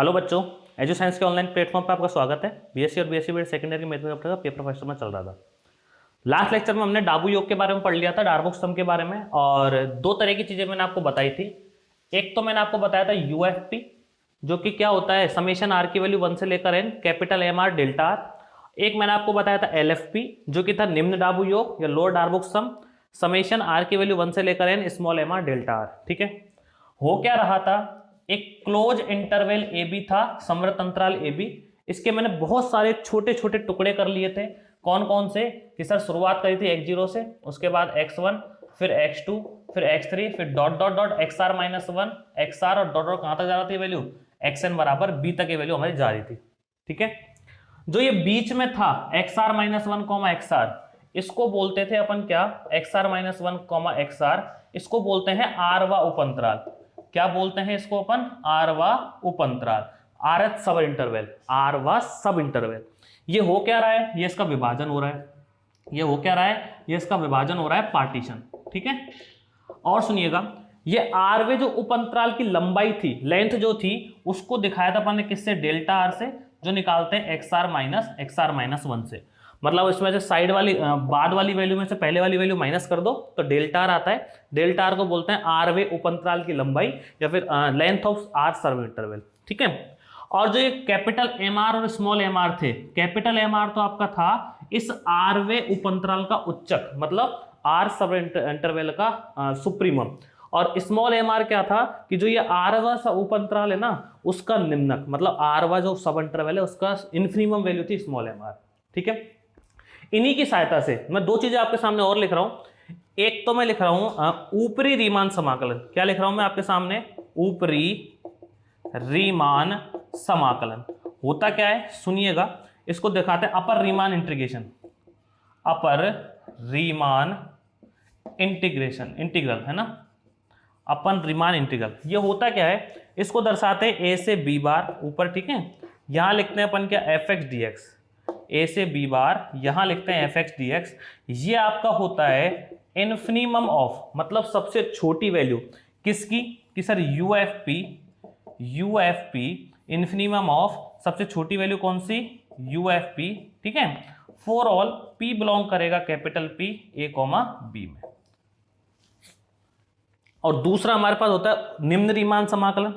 Hello बच्चों, edu science के online platform पर आपका स्वागत है। बीएससी और बीएससी बीएड सेकेंडरी की मैथमेटिक्स का पेपर फर्स्ट में चल रहा था। लास्ट लेक्चर में हमने डाबू योग के बारे में पढ़ लिया था, डार्बोक सम के बारे में, और दो तरह की चीजें मैंने आपको बताई थी। एक तो मैंने आपको बताया था यूएफपी, जो कि क्या होता है, समेशन आर की वैल्यू 1 से लेकर N capital M R delta R. एक मैंने आपको बताया था एलएफपी, जो कि था निम्न डाबू योग या lower Darboux sum, summation are की वैल्यू 1 से लेकर N small M are delta R. ठीक है, हो क्या रहा था, एक क्लोज इंटरवल ए बी था, समवर्त अंतराल ए बी। इसके मैंने बहुत सारे छोटे छोटे टुकड़े कर लिए थे। कौन कौन से कि सर, शुरुआत करी थी x0 से, उसके बाद x1, फिर x2, फिर x3, फिर dot dot dot xr -1 xr और डॉट डॉट कहां तक जा रहा थी वैल्यू, xn बराबर b तक की वैल्यू हमारी जा रही थी। ठीक है, जो ये बीच में था xr -1 xr, इसको बोलते थे अपन क्या, xr -1 xr, इसको बोलते हैं आरवा उपअंतराल। क्या बोलते हैं इसको अपन, आरवा उपअंतराल, आरथ सब इंटरवल, आरवा सब इंटरवल। ये हो क्या रहा है, ये इसका विभाजन हो रहा है। ये हो क्या रहा है, ये इसका विभाजन हो रहा है, पार्टीशन। ठीक है, और सुनिएगा, ये आरवे जो उपअंतराल की लंबाई थी, लेंथ जो थी, उसको दिखाया था अपन ने किससे, डेल्टा आर से, जो निकालते हैं xr -1 से। मतलब इसमें से साइड वाली बाद वाली वैल्यू में से पहले वाली वैल्यू माइनस कर दो तो डेल्टा आर आता है। डेल्टा आर को बोलते हैं आरवे उपअंतराल की लंबाई या फिर length of R sub interval. ठीक है, और जो ये कैपिटल एम आर और स्मॉल एम आर थे, कैपिटल एम आर तो आपका था इस आरवे उपअंतराल का उच्चक, मतलब आर सब इंटरवल का सुप्रीमम, और स्मॉल एम आर क्या था कि जो ये आरवा उपअंतराल है ना, उसका निम्नक, मतलब आरवा जो सब इंटरवल है उसका इन्फिनिमम वैल्यू थी स्मॉल एम आर। ठीक है, इन्हीं की सहायता से मैं दो चीजें आपके सामने और लिख रहा हूं। एक तो मैं लिख रहा हूं ऊपरी रीमान समाकलन। क्या लिख रहा हूं मैं आपके सामने, ऊपरी रीमान समाकलन। होता क्या है सुनिएगा, इसको दिखाते हैं, अपर रीमान इंटीग्रेशन, अपर रीमान इंटीग्रेशन, इंटीग्रल है ना, अपन रीमान इंटीग्रल। ये होता क्या है, इसको दर्शाते हैं ए से बी बार ऊपर। ठीक है, यहां लिखते हैं अपन क्या, एफ एक्स डी एक्स, ए से बी बार, यहां लिखते हैं एफ एक्स डी एक्स। ये आपका होता है इन्फिनिमम ऑफ, मतलब सबसे छोटी वैल्यू किसकी, कि sir U F P, U F P infimum of सबसे छोटी वैल्यू कौन सी, यू एफ पी। ठीक है, फॉर ऑल पी बिलोंग करेगा कैपिटल पी ए कॉमा बी में। और दूसरा हमारे पास होता है निम्न रीमान समाकलन।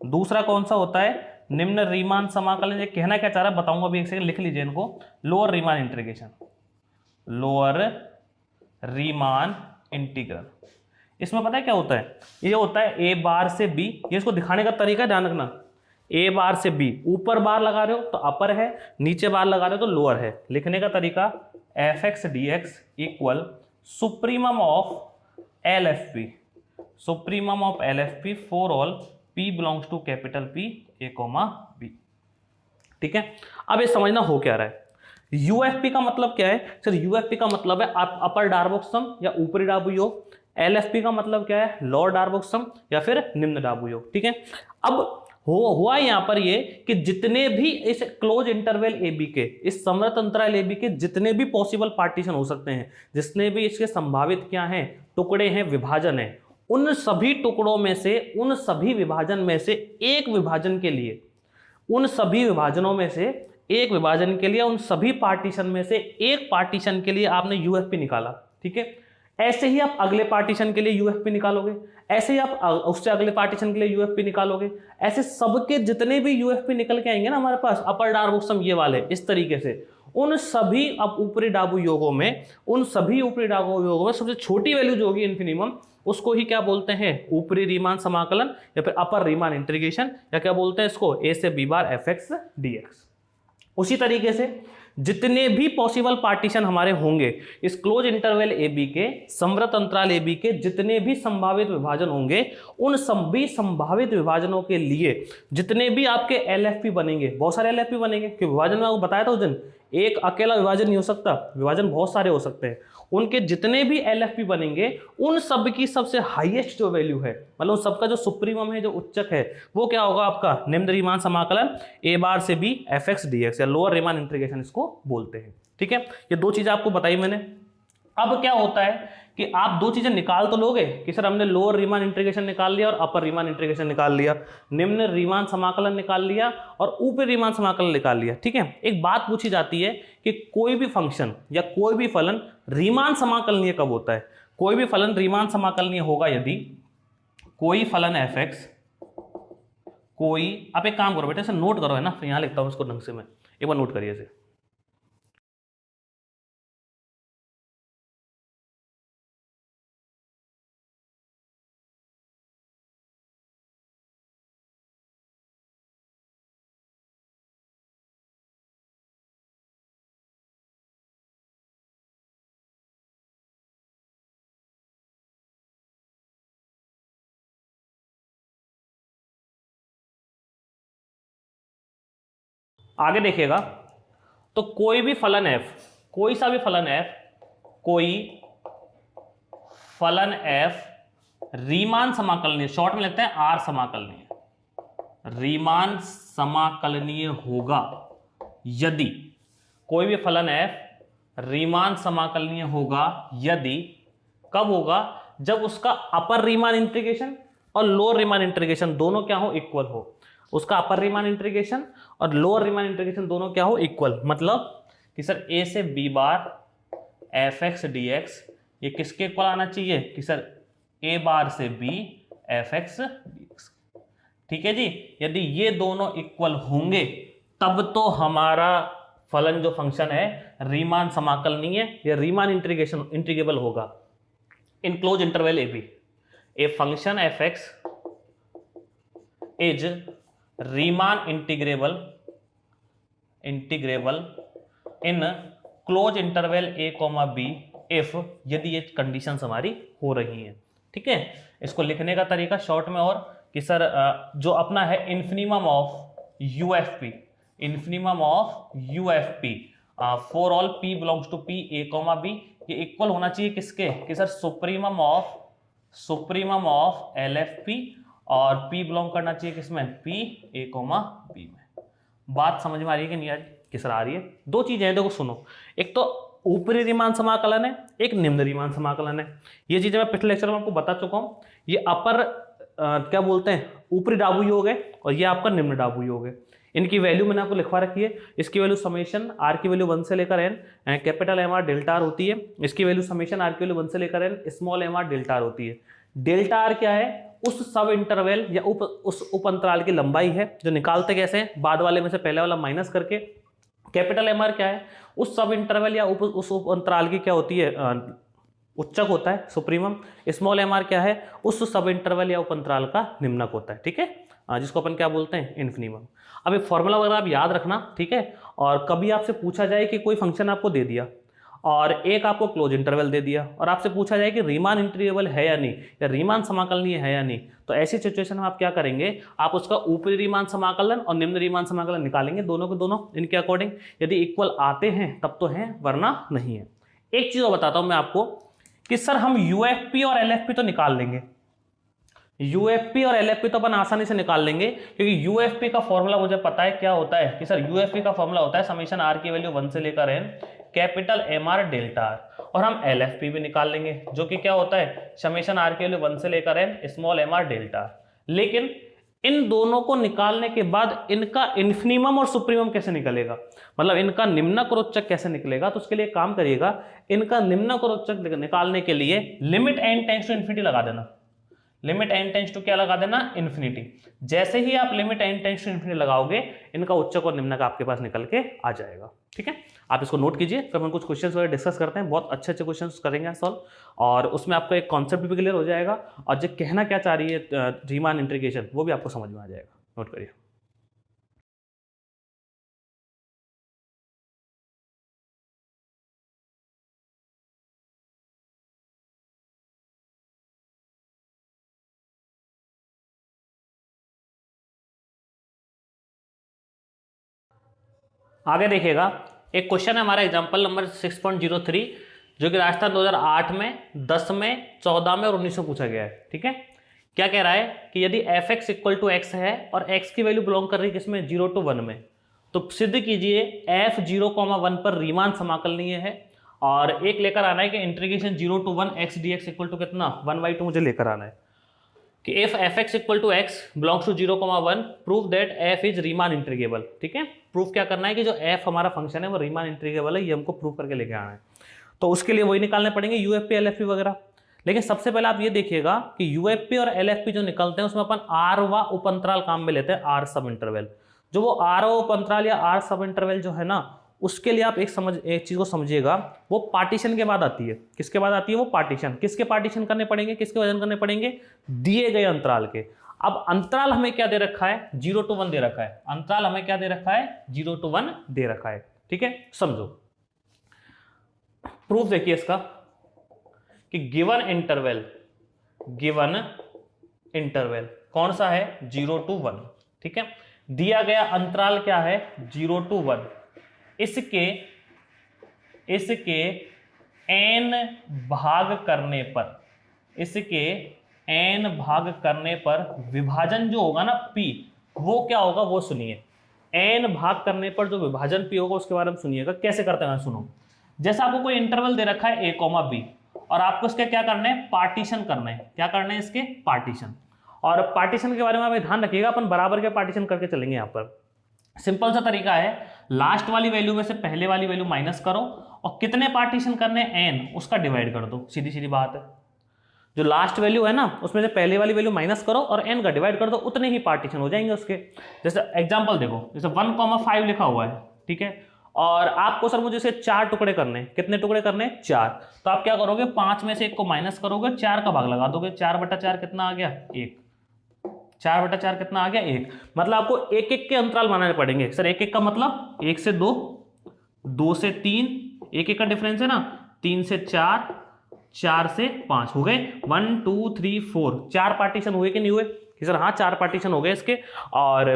दूसरा कौन सा होता है, निम्न रीमान समाकलन। ये कहना क्या चाह रहा है बताऊंगा अभी, एक सेकंड लिख लीजिए इनको। Lower Riemann integration, lower Riemann integral. इसमें पता है क्या होता है, ये होता है ए बार से बी। ये इसको दिखाने का तरीका ध्यान रखना, ए बार से बी, ऊपर बार लगा रहे हो तो अपर है, नीचे बार लगा रहे हो तो लोअर है। लिखने का तरीका F x D X equal supremum of L F P, supremum of L F P for all P belongs to capital P A comma B। ठीक है, अब ये समझना हो क्या रहा है, UFP का मतलब क्या है सर, UFP का मतलब है अपर डार्बोक सम या ऊपरी डाबू योग। LFP का मतलब क्या है, लोअर डार्बोक सम या फिर निम्न डाबू योग। ठीक है, अब हुआ यहां पर ये कि जितने भी इस क्लोज इंटरवल ए बी के, इस समवर्त अंतराल ए बी के जितने भी पॉसिबल पार्टीशन हो सकते हैं, जितने भी इसके संभावित क्या हैं, टुकड़े हैं, विभाजन है, उन सभी टुकड़ों में से, उन सभी विभाजन में से एक विभाजन के लिए, उन सभी विभाजनों में से एक विभाजन के लिए, उन सभी पार्टीशन में से एक पार्टीशन के लिए आपने यूएफपी निकाला। ठीक है, ऐसे ही आप अगले पार्टीशन के लिए यूएफपी निकालोगे, ऐसे ही आप उससे अगले पार्टीशन के लिए यूएफपी निकालोगे, ऐसे सबके जितने भी यूएफपी निकल के आएंगे ना हमारे पास, अपर डार्बोक सम ये वाले, इस तरीके से उन सभी अब ऊपरी डाबू योगों में, उन सभी ऊपरी डाबू योगों में सबसे छोटी वैल्यू जो होगी इन्फिनिमम, उसको ही क्या बोलते हैं, ऊपरी रीमान समाकलन या फिर अपर रीमान इंटीग्रेशन, या क्या बोलते हैं इसको, ए से बी बार एफ एक्स डी एक्स। उसी तरीके से जितने भी पॉसिबल पार्टीशन हमारे होंगे इस क्लोज इंटरवल ए बी के, समवर्त अंतराल ए बी के जितने भी संभावित विभाजन होंगे, उन सभी संभावित विभाजनों के लिए जितने भी आपके एलएफपी बनेंगे, बहुत सारे एलएफपी बनेंगे, कि विभाजन में आपको बताया था उस दिन, एक अकेला विभाजन नहीं हो सकता, विभाजन बहुत सारे हो सकते हैं। उनके जितने भी एलएफपी बनेंगे, उन सब की सबसे हाईएस्ट जो वैल्यू है, मतलब उन सबका जो सुप्रीमम है, जो उच्चक है, वो क्या होगा आपका निम्न रीमान समाकलन ए बार से B F x D X, या लोअर रीमान इंटीग्रेशन इसको बोलते हैं। ठीक है, ये दो चीजें आपको बताई मैंने। अब क्या होता है कि आप दो चीजें निकाल तो लोगे कि सर हमने लोअर रीमान इंटीग्रेशन निकाल लिया और अपर रीमान इंटीग्रेशन निकाल लिया, निम्न रीमान समाकलन निकाल लिया और ऊपरी रीमान समाकलन निकाल लिया, ठीक है। एक बात पूछी जाती है कि कोई भी फंक्शन या कोई भी फलन रीमान समाकलनीय कब होता है? कोई भी फलन रीमान समाकलनीय होगा यदि कोई फलन f(x), कोई, आप एक काम करो बेटा, इसे नोट करो, है ना, यहां लिखता हूं इसको ढंग से, मैं एक बार नोट करिए इसे। आगे देखिएगा, तो कोई भी फलन f, कोई सा भी फलन f, कोई फलन f रीमान समाकलनीय, शॉर्ट में लिखते हैं आर समाकलनीय, रीमान समाकलनीय होगा यदि, कोई भी फलन f रीमान समाकलनीय होगा यदि, कब होगा? जब उसका अपर रीमान इंटीग्रेशन और लोअर रीमान इंटीग्रेशन दोनों क्या हो? इक्वल हो। उसका अपर रीमान इंटीग्रेशन और लोअर रीमान इंटीग्रेशन दोनों क्या हो? इक्वल। मतलब कि सर a से b बार f(x) dx ये किसके इक्वल आना चाहिए? कि सर a बार से b f(x) dx, ठीक है जी। यदि ये दोनों इक्वल होंगे तब तो हमारा फलन जो फंक्शन है रीमान समाकलनीय या रीमान इंटीग्रेबल होगा in close interval A B. A function f(x) is Riemann integrable in close interval a, b if, यदि ये कंडीशंस हमारी हो रही हैं, ठीक है। इसको लिखने का तरीका शॉर्ट में और कि सर जो अपना है infimum of UFP, infimum of UFP for all p belongs to p a, b, ये इक्वल होना चाहिए किसके? कि सर सुप्रीमम ऑफ LFP और p बिलोंग करना चाहिए किसमें? p a, b में। बात समझ में आ रही है कि नहीं आ रही? कि सर आ रही है। दो चीजें हैं, देखो सुनो, एक तो ऊपरी रीमान समाकलन है, एक निम्न रीमान समाकलन है। ये चीजें मैं पिछले लेक्चर में आपको बता चुका हूं। ये अपर क्या बोलते हैं, ऊपरी डाबू योग है और ये आपका निम्न डाबू योग है। इनकी वैल्यू मैंने आपको लिखवा रखी है। इसकी वैल्यू समेशन आर की वैल्यू 1 से लेकर n capital M R delta R होती है। इसकी वैल्यू समेशन आर की वैल्यू 1 से लेकर n small M are delta R होती है। डेल्टा आर क्या है? उस सब इंटरवल या उस उप अंतराल की लंबाई है जो निकालते कैसे हैं, बाद वाले में से पहले वाला माइनस करके। कैपिटल एम आर क्या है? उस सब इंटरवल या उस उप अंतराल की क्या होती है, उच्चक होता है, सुप्रीमम। स्मॉल एम आर क्या है? उस सब इंटरवल या उप अंतराल का निम्नक होता है, ठीक है, जिसको अपन क्या बोलते हैं, इन्फिनिमम। अब ये फॉर्मूला वगैरह आप याद रखना, ठीक है। और कभी आपसे पूछा जाए कि कोई फंक्शन आपको दे दिया और एक आपको क्लोज इंटरवल दे दिया और आपसे पूछा जाए कि रीमान इंटीग्रेबल है या नहीं, या रीमान समाकलनीय है या नहीं, तो ऐसी सिचुएशन में आप क्या करेंगे? आप उसका ऊपरी रीमान समाकलन और निम्न रीमान समाकलन निकालेंगे, दोनों के दोनों इनके अकॉर्डिंग। यदि इक्वल आते हैं तब तो हैं, वरना नहीं है। एक चीज और बताता हूं मैं आपको कि सर हम यूएफपी और एलएफपी तो निकाल लेंगे, यूएफपी और एलएफपी तो अपन आसानी से निकाल लेंगे, क्योंकि यूएफपी का फॉर्मूला मुझे पता है क्या होता है। कि सर यूएफपी का फॉर्मूला होता है समेशन आर की वैल्यू 1 से लेकर n capital M R delta R. और हम एलएफपी भी निकाल लेंगे जो कि क्या होता है, समेशन आर की वैल्यू 1 से लेकर n small M are delta R. लेकिन इन दोनों को निकालने के बाद इनका इन्फिनिमम और सुप्रीमम कैसे निकलेगा, मतलब इनका निम्नक और उच्चक कैसे निकलेगा? तो उसके लिए काम करिएगा, इनका निम्नक और उच्चक निकालने के लिए limit n tends to infinity लगा देना। लिमिट n टेंड्स टू क्या लगा देना? इन्फिनिटी। जैसे ही आप limit n tends to infinity लगाओगे, इनका उच्चक और निम्नक आपके पास निकल के आ जाएगा, ठीक है। आप इसको नोट कीजिए, फिर हम कुछ क्वेश्चंस वगैरह डिस्कस करते हैं, बहुत अच्छे अच्छे क्वेश्चंस करेंगे सॉल्व, और उसमें आपका एक कॉन्सेप्ट भी क्लियर हो जाएगा और जो कहना क्या चाह रही है रीमान इंटीग्रेशन वो भी आपको समझ में आ जाएगा। नोट करिए। आगे देखिएगा, एक क्वेश्चन है हमारा एग्जांपल नंबर 6.03 जो कि राजस्थान 2008 में 10 में 14 में और 19 में पूछा गया है, ठीक है। क्या कह रहा है कि यदि f(x) = x है और x की वैल्यू बिलोंग कर रही है किसमें, 0 to 1 में, तो सिद्ध कीजिए f 0, 1 पर रीमान समाकलनीय है और एक लेकर आना है कि integration 0 to 1 x dx equal to कितना 1/2 मुझे लेकर आना है कि if fx equal to x belongs to 0,1 prove that f is Riemann integrable. ठीक है, प्रूफ क्या करना है कि जो f हमारा फंक्शन है वो रीमान इंटीग्रेबल है, ये हमको प्रूव करके लेके आना है। तो उसके लिए वही निकालने पड़ेंगे यूएफपी एलएफपी वगैरह। लेकिन सबसे पहले आप ये देखिएगा कि यूएफपी और एलएफपी जो निकलते हैं उसमें अपन आर व उपअंतराल काम में लेते हैं, आर सब इंटरवल। जो वो आर व उपअंतराल या आर सब इंटरवल जो है ना, उसके लिए आप एक चीज को समझिएगा, वो पार्टीशन के बाद आती है। किसके बाद आती है वो पार्टीशन? किसके पार्टीशन करने पड़ेंगे, किसके वजन करने पड़ेंगे? दिए गए अंतराल के। अब अंतराल हमें क्या दे रखा है? 0 to 1 दे रखा है। अंतराल हमें क्या दे रखा है? 0 to 1 दे रखा है। ठीक है, समझो प्रूफ देखिए इसका कि गिवन इंटरवल कौन सा है? 0 to 1। ठीक है, दिया गया अंतराल क्या है? 0 to 1। इसके n भाग करने पर विभाजन जो होगा ना p, वो क्या होगा वो सुनिए। n भाग करने पर जो विभाजन p होगा उसके बारे में सुनिएगा। कैसे करते हैं सुनो। जैसा आपको कोई इंटरवल दे रखा है a, b और आपको इसके क्या करना है? पार्टीशन करना है। क्या करना है इसके? पार्टीशन। और पार्टीशन के बारे में आप ध्यान रखिएगा, अपन बराबर के पार्टीशन करके चलेंगे। यहाँ पर सिंपल सा तरीका है, लास्ट वाली वैल्यू में से पहले वाली वैल्यू माइनस करो और कितने पार्टीशन करने n उसका डिवाइड कर दो। सीधी सीधी बात है। जो लास्ट वैल्यू है ना उसमें से पहले वाली वैल्यू माइनस करो और n का डिवाइड कर दो, उतने ही पार्टीशन हो जाएंगे उसके। जैसे एग्जांपल देखो, जैसे 1,5 लिखा हुआ है। ठीक है, और आपको सर मुझे इसे 4 टुकड़े करने। कितने टुकड़े करने? 4। तो आप क्या करोगे? 5 में से 1 को माइनस करोगे, 4 का भाग लगा दोगे। 4/4 कितना आ गया? 1। 4/4 कितना आ गया? 1। मतलब आपको एक एक के अंतराल बनाने पड़ेंगे। सर एक एक का मतलब 1 से 2, 2 से 3, एक एक का डिफरेंस है ना, 3 से 4, 4 से 5 हो गए। 1 2 3 4 4 पार्टीशन हुए कि नहीं हुए? कि सर हाँ 4 पार्टीशन हो गए इसके। और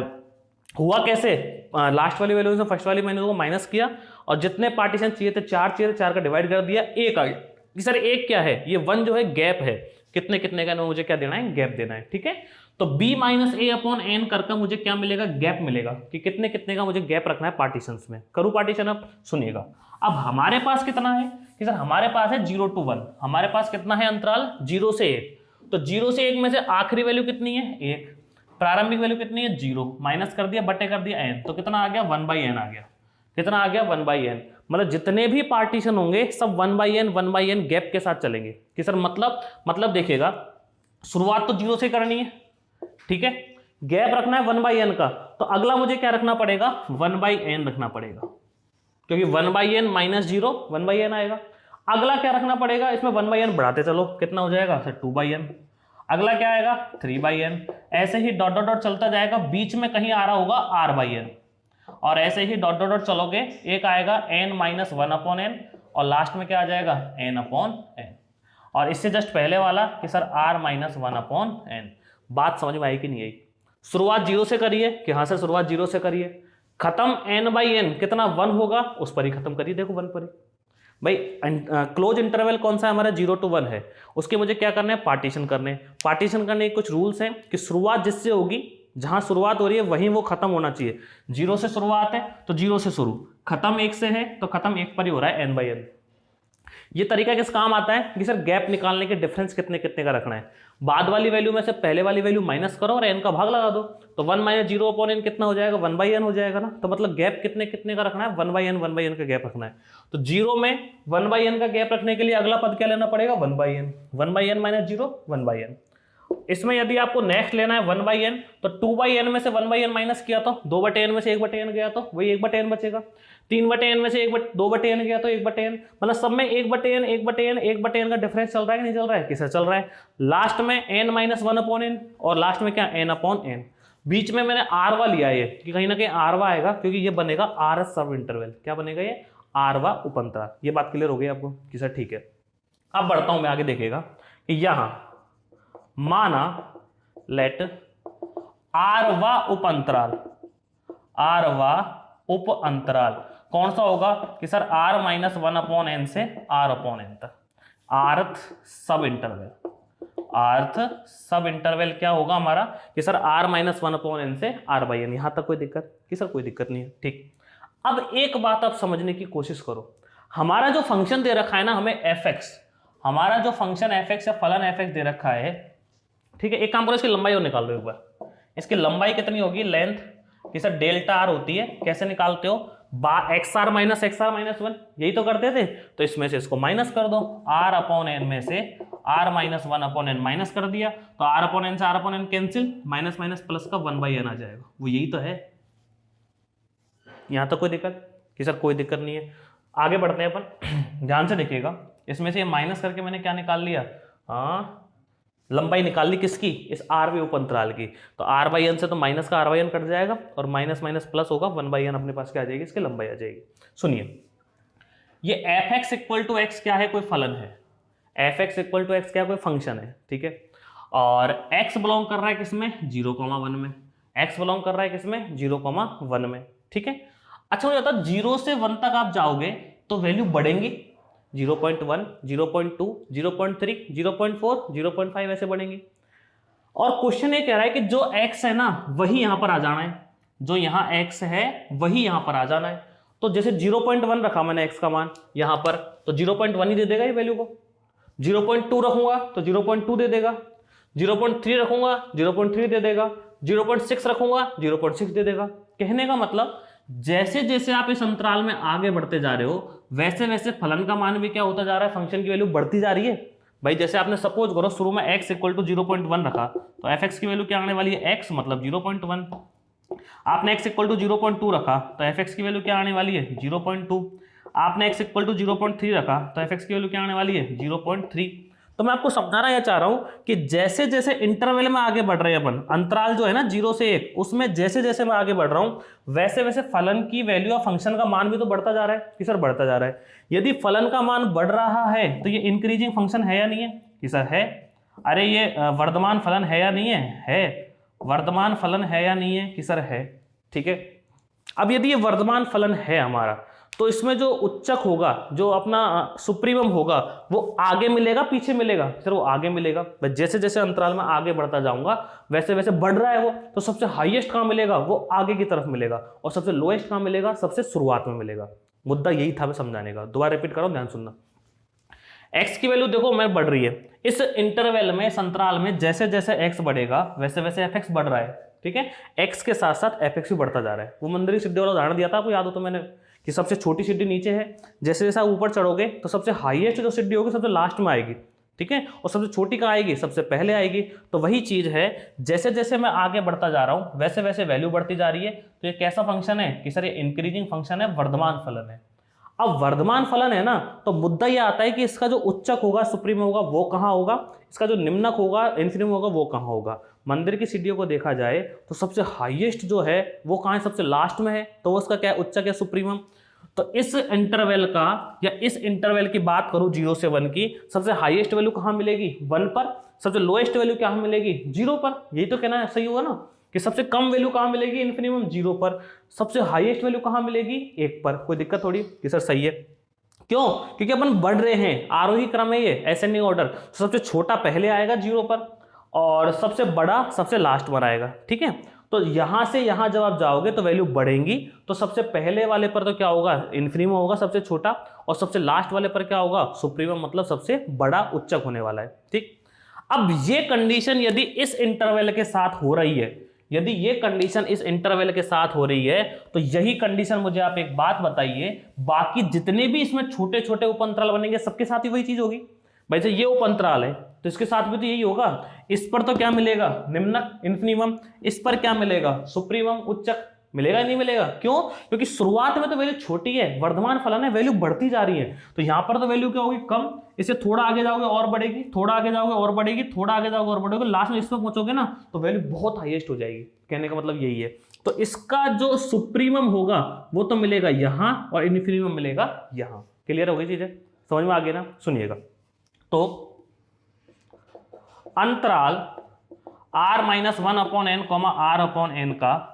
हुआ कैसे? लास्ट वाली वैल्यू से फर्स्ट वाली मैंने को माइनस किया और जितने पार्टीशन चाहिए थे 4 चाहिए थे, 4 का डिवाइड कर दिया, 1 आ गया। कि सर 1 क्या है? ये 1 जो है गैप है। कितने कितने का मुझे क्या देना है? गैप देना है। ठीक है, तो b माइनस ए अपॉन एन करके मुझे क्या मिलेगा? गैप मिलेगा कि कितने कितने का मुझे गैप रखना है पार्टीशंस में। करूँ पार्टीशन? अब सुनिएगा, अब हमारे पास कितना है कि सर हमारे पास है 0 to 1। हमारे पास कितना है अंतराल? 0 से 1। तो 0 से 1 में से आखिरी वैल्यू कितनी है? 1। प्रारंभिक वैल्यू कितनी है? 0। माइनस कर दिया, बटे कर दिया n, तो कितना आ गया? 1/n आ गया। कितना आ गया? 1/n। मतलब जितने भी पार्टीशन होंगे सब 1/n गैप के साथ चलेंगे। कि सर मतलब देखिएगा, शुरुआत तो 0 से करनी है। ठीक है, गैप रखना है 1/n का, तो अगला मुझे क्या रखना पड़ेगा? 1/n रखना पड़ेगा, क्योंकि 1/n माइनस 0 1/n आएगा। अगला क्या रखना पड़ेगा? इसमें 1/n बढ़ाते चलो, कितना हो जाएगा? Sir 2/n। अगला क्या आएगा? 3/n। ऐसे ही डॉट डॉट डॉट चलता जाएगा, बीच में कहीं आ रहा होगा r/n, और ऐसे ही डॉट डॉट डॉट चलोगे, एक आएगा n-1/n और लास्ट में क्या आ जाएगा? n/n। और इससे जस्ट पहले वाला कि सर r-1/n। बात समझ में आई कि नहीं आई? शुरुआत 0 से करिए कि हाँ सर शुरुआत 0 से करिए, खत्म n/n कितना? 1 होगा, उस पर ही खत्म करिए। देखो 1 पर ही। भाई क्लोज इंटरवल कौन सा है हमारा? 0 to 1 है। उसके मुझे क्या करना है? पार्टीशन करने। पार्टीशन करने के कुछ रूल्स हैं कि शुरुआत जिससे होगी, जहां शुरुआत हो रही है वहीं वो खत्म होना चाहिए। 0 से शुरुआत है तो 0 से शुरू, खत्म 1 से है तो खत्म 1 पर ही हो रहा है, n/n। ये तरीका किस काम आता है कि सर गैप निकालने के डिफरेंस कितने कितने का रखना है। बाद वाली वैल्यू में से पहले वाली वैल्यू माइनस करो और n का भाग लगा दो, तो 1 - 0/n कितना हो जाएगा? 1/n हो जाएगा ना। तो मतलब गैप कितने कितने का रखना है? 1/n का गैप रखना है। तो 0 में 1/n का गैप रखने के लिए अगला पद क्या लेना पड़ेगा? 1/n। 1/n - 0 1/n। इसमें यदि आपको नेक्स्ट लेना है 1/n, तो 2/n में से 1/n माइनस किया तो 2/n में से 1/n गया तो वही 1/n बचेगा। 3/n में से 2/n गया तो 1/n। मतलब सब में 1/n का डिफरेंस चल रहा है कि नहीं चल रहा है? किससे चल रहा है? लास्ट में n-1/n और लास्ट में क्या? n/n। बीच में मैंने आरवा लिया है कि कहीं ना कहीं आरवा आएगा, क्योंकि ये बनेगा आर सब इंटरवल। क्या बनेगा? ये आरवा उपअंतराल। ये बात क्लियर हो गई आपको कि सर ठीक है। अब बढ़ता हूं मैं आगे, देखिएगा कि यहां माना लेट आरवा उपअंतराल कौन सा होगा कि सर r-1/n से r/n तक। आर्थ सब इंटरवल क्या होगा हमारा कि सर r-1/n से r/n। यहां तक कोई दिक्कत? कि सर कोई दिक्कत नहीं है। ठीक। अब एक बात आप समझने की कोशिश करो, हमारा जो फंक्शन दे रखा है ना हमें एफ एक्स, हमारा जो फंक्शन एफ एक्स या फलन एफ एक्स दे रखा है, ठीक है, एक काम करो इसकी लंबाई और निकाल लो एक बार। इसकी लंबाई कितनी होगी, लेंथ कि सर डेल्टा आर होती है, कैसे निकालते हो, एक्स आर माइनस वन, यही तो करते थे। तो इसमें से इसको माइनस कर दो, आर अपॉन एन में से R minus one upon N minus कर दिया, तो आर अपॉन एन से R upon N cancel, minus minus plus का 1/n आ जाएगा, वो यही तो है। यहां तक कोई दिक्कत कि सर कोई दिक्कत नहीं है। आगे बढ़ते हैं अपन, ध्यान से देखिएगा, इसमें से माइनस करके मैंने क्या निकाल लिया, हाँ लंबाई निकाल ली किसकी, इस आर उप अंतराल की। तो आर बाई एन से तो माइनस का आर बाई एन कट जाएगा और माइनस माइनस प्लस होगा, 1/n अपने पास क्या आ जाएगी, इसकी लंबाई आ जाएगी। सुनिए, ये F x equal to X क्या है, कोई फलन है, F x equal to X क्या कोई फंक्शन है, ठीक है। और एक्स बिलोंग कर रहा है किसमें, 0,1 में, एक्स बिलोंग कर रहा है किसमें, 0,1 में, ठीक है। अच्छा मुझे बताओ 0 से 1 तक आप जाओगे तो वैल्यू बढ़ेंगी, 0.1, 0.2, 0.3, 0.4, 0.5 ऐसे बढ़ेंगे। और क्वेश्चन ये कह रहा है कि जो x है ना वही यहां पर आ जाना है, जो यहां x है वही यहां पर आ जाना है। तो जैसे 0.1 रखा मैंने x का मान यहां पर, तो 0.1 ही दे देगा ये वैल्यू को। 0.2 रखूंगा तो 0.2 दे देगा, 0.3 रखूंगा 0.3 दे देगा, 0.6 रखूंगा 0.6 दे देगा। कहने का मतलब जैसे जैसे आप इस अंतराल में आगे बढ़ते जा रहे हो वैसे वैसे फलन का मान भी क्या होता जा रहा है, फंक्शन की वैल्यू बढ़ती जा रही है। भाई जैसे आपने सपोज करो शुरू में x इक्वल टू 0.1 रखा, तो एफ एक्स की वैल्यू क्या आने वाली है, x मतलब 0.1। आपने x इक्वल टू 0.2 रखा तो एफ एक्स की वैल्यू क्या आने वाली है, 0.2। आपने x इक्वल टू 0.3 रखा तो एफ एक्स की वैल्यू क्या आने वाली है, 0.3। तो मैं आपको समझाना यह चाह रहा हूं कि जैसे जैसे इंटरवल में आगे बढ़ रहे हैं अपन, अंतराल जो है ना 0 से 1, उसमें जैसे जैसे मैं आगे बढ़ रहा हूं वैसे वैसे फलन की वैल्यू या फंक्शन का मान भी तो बढ़ता जा रहा है कि सर बढ़ता जा रहा है। यदि फलन का मान बढ़ रहा है तो ये इंक्रीजिंग फंक्शन है या नहीं है कि सर है। अरे ये वर्धमान फलन है या नहीं है वर्धमान फलन है या नहीं है कि सर है, ठीक है। अब यदि ये वर्धमान फलन है हमारा तो इसमें जो उच्चक होगा, जो अपना सुप्रीमम होगा, वो आगे मिलेगा पीछे मिलेगा, सर वो आगे मिलेगा। जैसे जैसे अंतराल में आगे बढ़ता जाऊंगा वैसे वैसे बढ़ रहा है वो, तो सबसे हाईएस्ट कहां मिलेगा, वो आगे की तरफ मिलेगा, और सबसे लोएस्ट कहां मिलेगा, सबसे शुरुआत में मिलेगा। मुद्दा यही था मैं समझाने का, दोबारा रिपीट करो, ध्यान सुनना। एक्स की वैल्यू देखो मैं बढ़ रही है, इस इंटरवल में, इस अंतराल में जैसे जैसे एक्स बढ़ेगा वैसे वैसे एफ एक्स बढ़ रहा है, ठीक है। एक्स के साथ साथ एफ एक्स भी बढ़ता जा रहा है। वो मंदिर सिद्धि वाला उदाहरण दिया था आपको, याद हो तो मैंने, कि सबसे छोटी सिद्धि नीचे है, जैसे जैसे ऊपर चढ़ोगे तो सबसे हाईएस्ट जो सिद्धि होगी सबसे लास्ट में आएगी, ठीक है, और सबसे छोटी कहाँ आएगी, सबसे पहले आएगी। तो वही चीज है, जैसे जैसे मैं आगे बढ़ता जा रहा हूं वैसे वैसे वैल्यू बढ़ती जा रही है। तो ये कैसा फंक्शन है कि सर ये इंक्रीजिंग फंक्शन है, वर्धमान फलन है। अब वर्धमान फलन है ना, तो मुद्दा यह आता है कि इसका जो उच्चक होगा, सुप्रीम होगा, वो कहाँ होगा, इसका जो निम्नक होगा, इन्फिनिम होगा, वो कहाँ होगा। मंदिर की सीढ़ियों को देखा जाए तो सबसे हाईएस्ट जो है वो कहाँ है, सबसे लास्ट में है, तो वो उसका क्या है, उच्चक या सुप्रीमम। तो इस इंटरवल का, या इस इंटरवल की बात करूं 0 से 1 की, सबसे हाईएस्ट वैल्यू कहां मिलेगी, 1 पर, सबसे लोएस्ट वैल्यू क्या मिलेगी, 0 पर। यही तो कहना है, सही हुआ ना, कि सबसे कम वैल्यू कहां मिलेगी, इन्फिनिमम 0 पर, सबसे हाईएस्ट वैल्यू कहां मिलेगी, 1 पर। कोई दिक्कत थोड़ी कि सर सही है, क्यों, क्योंकि अपन बढ़ रहे हैं, आरोही क्रम है ये, असेंडिंग ऑर्डर। सबसे छोटा पहले आएगा 0 पर और सबसे बड़ा सबसे लास्ट पर आएगा, ठीक है। तो यहां से यहां जब आप जाओगे तो वैल्यू बढ़ेंगी, तो सबसे पहले वाले पर तो क्या होगा, इन्फिनिमम होगा सबसे छोटा, और सबसे लास्ट वाले पर क्या होगा, सुप्रीमम, मतलब सबसे बड़ा उच्चक होने वाला है, ठीक। अब ये कंडीशन यदि इस इंटरवल के साथ हो रही है, यदि ये कंडीशन इस इंटरवल के साथ हो रही है, तो यही कंडीशन, मुझे आप एक बात बताइए, बाकी जितने भी इसमें छोटे छोटे उप अंतराल बनेंगे सबके साथ ही वही चीज होगी। भाई से ये उप अंतराल है तो इसके साथ भी तो यही होगा। इस पर तो क्या मिलेगा, निम्नक, इन्फिनिमम, इस पर क्या मिलेगा, सुप्रीमम, उच्चक, मिलेगा नहीं मिलेगा, क्यों, क्योंकि शुरुआत में तो वैल्यू छोटी है, वर्धमान फलन है, वैल्यू बढ़ती जा रही है। तो यहां पर तो वैल्यू क्या होगी, कम, इससे थोड़ा आगे जाओगे और बढ़ेगी, थोड़ा आगे जाओगे और बढ़ेगी, थोड़ा आगे जाओगे और बढ़ोगे, लास्ट में इस पर पहुंचोगे ना तो वैल्यू बहुत हाईएस्ट हो जाएगी। कहने का मतलब यही है। तो इसका जो सुप्रीमम होगा वो तो मिलेगा यहां और इन्फिनिमम मिलेगा यहां। क्लियर हो गई चीजें, समझ में आ गई ना। सुनिएगा, तो अंतराल r-1/n, r/n का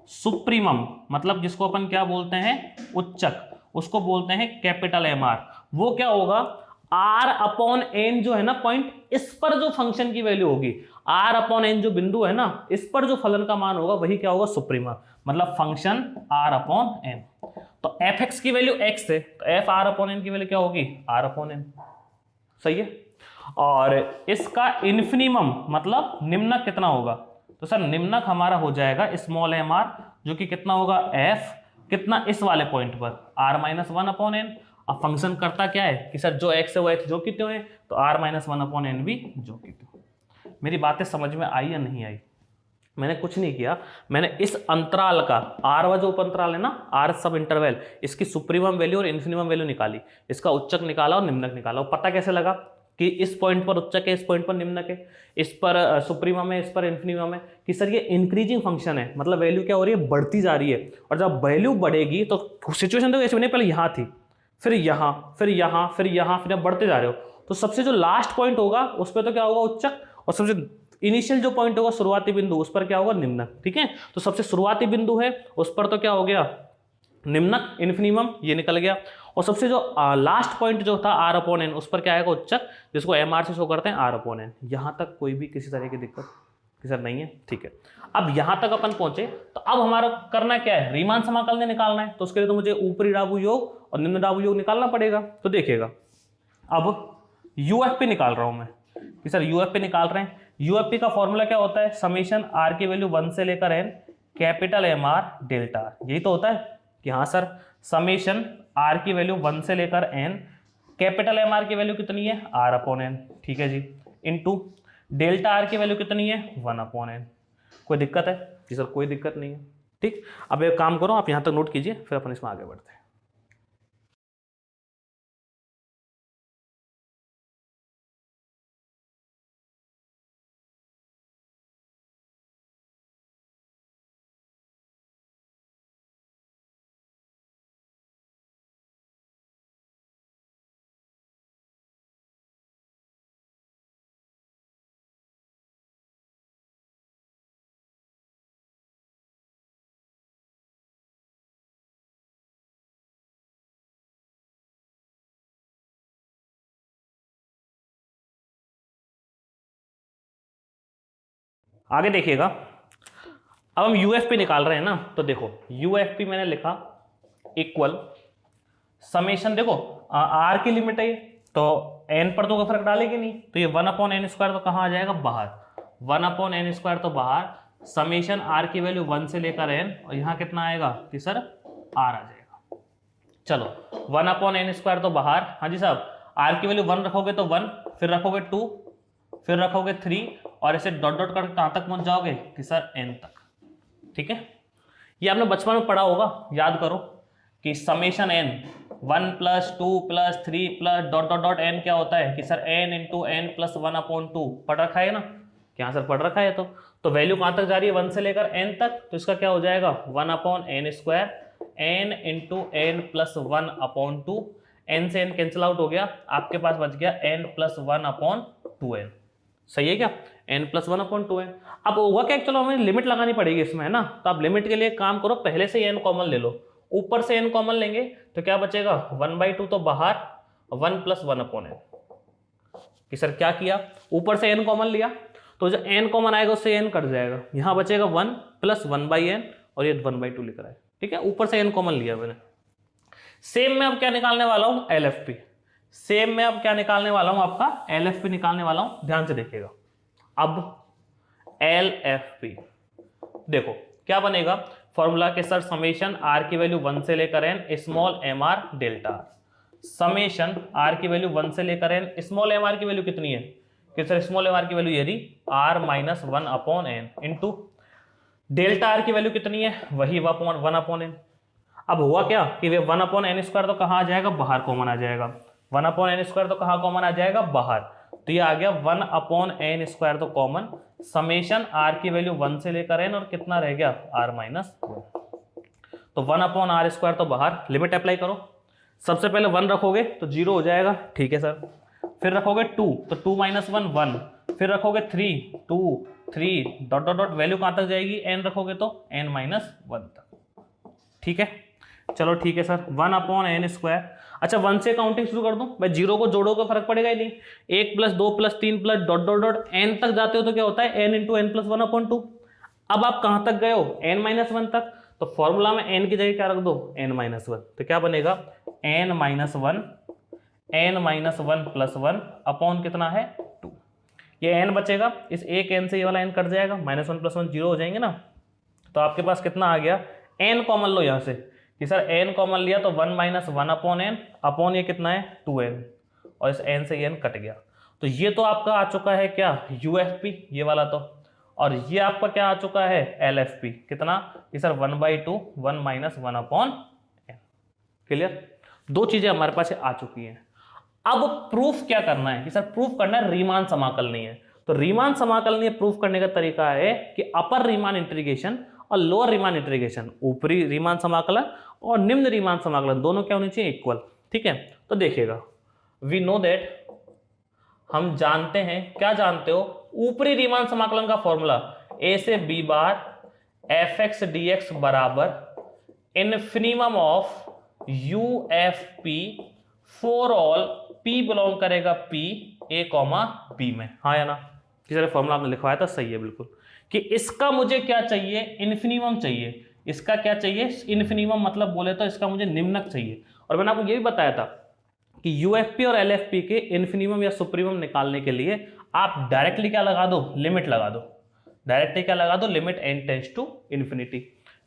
सुप्रीमम, मतलब जिसको अपन क्या बोलते हैं, उच्चक, उसको बोलते हैं कैपिटल MR। वो क्या होगा, r/n जो है ना पॉइंट, इस पर जो फंक्शन की वैल्यू होगी, r/n जो बिंदु है ना, इस पर जो फलन का मान होगा वही क्या होगा, सुप्रीमम, मतलब फंक्शन r/n। तो एफ एक्स की वैल्यू एक्स है, तो एफ आर अपॉन एन की वैल्यू क्या होगी, आर अपॉन एन। सही है। और इसका इन्फिनिमम मतलब निम्नक कितना होगा, तो सर निम्नक हमारा हो जाएगा स्मॉल एम आर, जो कि कितना होगा एफ कितना इस वाले पॉइंट पर R minus one upon N. अब फंक्शन करता क्या है कि सर जो एक्स है वो एक्स जो कि त्यों है, तो R minus one upon N भी जो कि त्यों। मेरी बातें समझ में आई या नहीं आई? मैंने कुछ नहीं किया, मैंने इस अंतराल का आर वा जो उप अंतराल है ना, आर सब इंटरवल, इसकी सुप्रीमम वैल्यू और इन्फिनिमम वैल्यू निकाली, इसका उच्चक निकाला और निम्नक निकाला। और पता कैसे लगा कि इस पॉइंट पर उच्चक है, इस पॉइंट पर निम्नक है, इस पर सुप्रीमम है, इस पर इन्फिनिमम है, कि सर ये इंक्रीजिंग फंक्शन है, मतलब वैल्यू क्या हो रही है, बढ़ती जा रही है। और जब वैल्यू बढ़ेगी तो सिचुएशन तो ऐसे बनी, पहले यहाँ थी, फिर यहाँ, फिर यहाँ, फिर यहाँ, फिर बढ़ते जा रहे हो, तो सबसे जो लास्ट पॉइंट होगा उस पर तो क्या होगा, उच्चक, और सबसे इनिशियल जो पॉइंट होगा शुरुआती बिंदु, उस पर क्या होगा, निम्नक। ठीक है, तो सबसे शुरुआती बिंदु है उस पर तो क्या हो गया, निम्नक, इन्फिनिमम ये निकल गया। और सबसे जो लास्ट पॉइंट जो था आर अपॉन एन, उस पर क्या आएगा, उच्चक, जिसको एम आर से शो करते हैं आर अपॉन एन। यहां तक कोई भी किसी तरह की दिक्कत कि सर नहीं है? ठीक है, अब यहां तक अपन पहुंचे, तो अब हमारा करना क्या है, रीमान समाकलन निकालना है। तो उसके लिए तो मुझे ऊपरी डाबू योग और निम्न डाबू योग निकालना पड़ेगा। तो देखिएगा, अब यूएफपी निकाल रहा हूं मैं कि सर यूएफपी निकाल रहे हैं। यूएफपी का फॉर्मूला क्या होता है, समेशन आर की वैल्यू 1 से लेकर N capital M R delta R. यही तो होता है कि हाँ सर, समेशन आर की वैल्यू 1 से लेकर एन, कैपिटल एम आर की वैल्यू कितनी है, आर अपॉन एन, ठीक है जी, इनटू डेल्टा आर की वैल्यू कितनी है, 1 अपॉन एन। कोई दिक्कत है जी? सर कोई दिक्कत नहीं है। ठीक, अब एक काम करो, आप यहां तक नोट कीजिए, फिर अपन इसमें आगे बढ़ते हैं। आगे देखिएगा, अब हम यूएफपी निकाल रहे हैं ना, तो देखो यूएफपी मैंने लिखा इक्वल समेशन, देखो आर की लिमिट है तो एन पर तो कोई फर्क डालेगी नहीं, तो ये 1 अपॉन एन स्क्वायर तो कहाँ आ जाएगा, बाहर, 1 अपॉन एन स्क्वायर तो बाहर, समेशन आर की वैल्यू 1 से लेकर एन, और यहाँ कितना आएगा कि सर आर आ जाएगा। चलो 1 अपॉन एन स्क्वायर तो बाहर, हाँ जी साहब, आर की वैल्यू 1 रखोगे तो 1, फिर रखोगे 2, फिर रखोगे 3, और ऐसे डॉट डॉट करके कहाँ तक पहुंच जाओगे कि सर एन तक। ठीक है, ये आपने बचपन में पढ़ा होगा, याद करो कि summation N 1 plus 2 plus 3 plus dot dot dot N क्या होता है कि sir N into N plus 1 upon 2, पढ़ रखा है ना, क्या सर पढ़ रखा है? तो वैल्यू कहाँ तक जा रही है, 1 से लेकर एन तक, तो इसका क्या हो जाएगा, 1 upon N square, N into N plus 1 upon 2, N से एन कैंसिल आउट हो गया, आपके पास बच गया एन प्लस 1 अपॉन 2n। सही है क्या, n प्लस 1 अपॉन 2n। अब होगा क्या, चलो हमें लिमिट लगानी पड़ेगी इसमें, है ना, तो आप लिमिट के लिए काम करो, पहले से n कॉमन ले लो, ऊपर से n कॉमन लेंगे तो क्या बचेगा, 1/2 तो बाहर, 1 प्लस 1 अपॉन एन। कि सर क्या किया, ऊपर से n कॉमन लिया, तो जो n कॉमन आएगा उससे n कट जाएगा, यहाँ बचेगा 1 प्लस 1/n, और ये 1/2 लिख रहा है। ठीक है, ऊपर से n कॉमन लिया मैंने। सेम में अब क्या निकालने वाला हूं, LFP। सेम में अब क्या निकालने वाला हूं, आपका LFP निकालने वाला हूं, ध्यान से देखिएगा। अब LFP देखो क्या बनेगा, फॉर्मूला के सर समेशन आर की वैल्यू 1 से लेकर N small M are delta are, summation are की वैल्यू 1 से लेकर एन, स्मॉल एम आर की वैल्यू कितनी है कि सर स्मॉल एम आर की वैल्यू ये रही R minus 1 upon N, into delta R की वैल्यू कितनी है, वही 1 अपॉन एन। अब हुआ क्या कि वे 1 अपॉन एन स्क्वायर तो कहाँ आ जाएगा, बाहर कॉमन आ जाएगा, 1 अपॉन एन स्क्वायर तो कहाँ कॉमन आ जाएगा, बाहर, तो ये आ गया 1 अपॉन एन स्क्वायर तो कॉमन, समेशन आर की वैल्यू 1 से लेकर एन, और कितना रह गया आर माइनस 1, तो 1 अपॉन आर स्क्वायर तो बाहर, लिमिट अप्लाई करो, सबसे पहले 1 रखोगे तो 0 हो जाएगा, ठीक है सर, फिर रखोगे 2 तो 2 माइनस 1 1, फिर रखोगे 3 2 3 डॉट डॉट डॉट, वैल्यू कहाँ तक जाएगी, n रखोगे तो n माइनस 1 तक। ठीक है, चलो ठीक है सर, 1 अपॉन एन स्क्वायर, अच्छा 1 से काउंटिंग शुरू कर दूं, भाई 0 को जोड़ो का फर्क पड़ेगा ही नहीं, 1 plus 2 plus 3 plus dot dot dot n तक जाते हो तो क्या होता है n into N plus 1 upon 2। अब आप कहां तक गए हो, n माइनस 1 तक, तो फॉर्मूला में n की जगह क्या रख दो, n-1, तो क्या बनेगा n-1 n-1 अपॉन कितना है 2। ये n बचेगा, इस एक n से ये वाला n कट जाएगा, -1 + 1 0 हो जाएंगे ना। तो आपके पास कितना आ गया, n कॉमन लो यहाँ से कि सर n कॉमन लिया तो 1 - 1 अपॉन n अपॉन ये कितना है 2n, और इस n से ये n कट गया। तो ये तो आपका आ चुका है क्या UFP ये वाला तो, और ये आपका क्या आ चुका है LFP कितना कि सर 1/2 1 - 1 अपॉन n। क्लियर, दो चीजें हमारे पास आ चुकी हैं। अब प्रूफ क्या करना है कि सर प्रूफ करना है रीमान समाकलनीय है। तो रीमान समाकलनीय प्रूफ करने का तरीका है कि अपर रीमान इंटीग्रेशन और लोअर रीमान इंटीग्रेशन, ऊपरी रीमान समाकलन और निम्न रीमान समाकलन दोनों क्या होनी चाहिए इक्वल। ठीक है, तो देखिएगा वी नो दैट, हम जानते हैं, क्या जानते हो, ऊपरी रीमान समाकलन का फॉर्मूला a से b बार fx dx बराबर infimum of UFP for all p belong करेगा p a, b में। हाँ या ना, किसी तरह फॉर्मूला आपने लिखवाया था, सही है बिल्कुल, कि इसका मुझे क्या चाहिए, इन्फिनिमम चाहिए। इसका क्या चाहिए, इन्फिनिमम, मतलब बोले तो इसका मुझे निम्नक चाहिए। और मैंने आपको ये भी बताया था कि UFP और LFP के इन्फिनिमम या सुप्रीमम निकालने के लिए आप डायरेक्टली क्या लगा दो, लिमिट लगा दो। डायरेक्टली क्या लगा दो, limit n tends to infinity.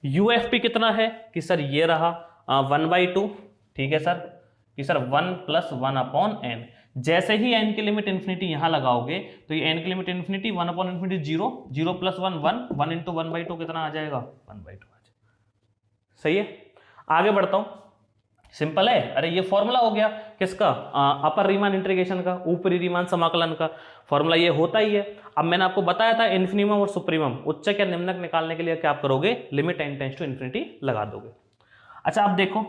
UFP कितना है कि सर ये रहा 1/2, ठीक है सर, कि सर 1 + 1 अपॉन n। जैसे ही n की लिमिट इन्फिनिटी यहां लगाओगे तो ये n की लिमिट इन्फिनिटी 1 अपॉन इन्फिनिटी 0, 0 + 1 1, 1 × 1/2 कितना आ जाएगा 1/2 आ जाएगा। सही है, आगे बढ़ता हूं, सिंपल है। अरे ये फॉर्मूला हो गया किसका, अपर रीमान इंटीग्रेशन का, ऊपरी रीमान समाकलन का फॉर्मूला ये होता ही है। अब मैंने आपको बताया था इन्फिनिमम और सुप्रीमम, उच्चक या निम्नक निकालने के लिए क्या आप करोगे, limit n tends to infinity लगा दोगे। अच्छा अब देखो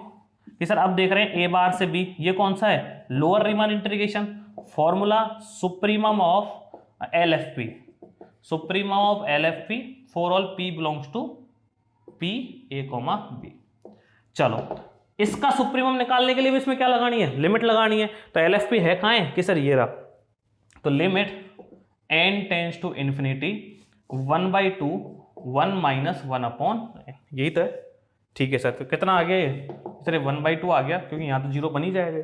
कि सर अब देख रहे हैं a बार से b, ये कौन सा है, lower Riemann integration, formula supremum of LFP, supremum of LFP for all p belongs to p a, b। चलो इसका सुप्रीमम निकालने के लिए भी इसमें क्या लगानी है, लिमिट लगानी है। तो LFP है कहां है कि सर ये रहा, तो limit n tends to infinity 1/2 1 - 1 upon, यही तो है। ठीक है सर, तो कितना आ गया ये, सर 1/2 आ गया, क्योंकि यहां तो 0 बन ही जाएगा,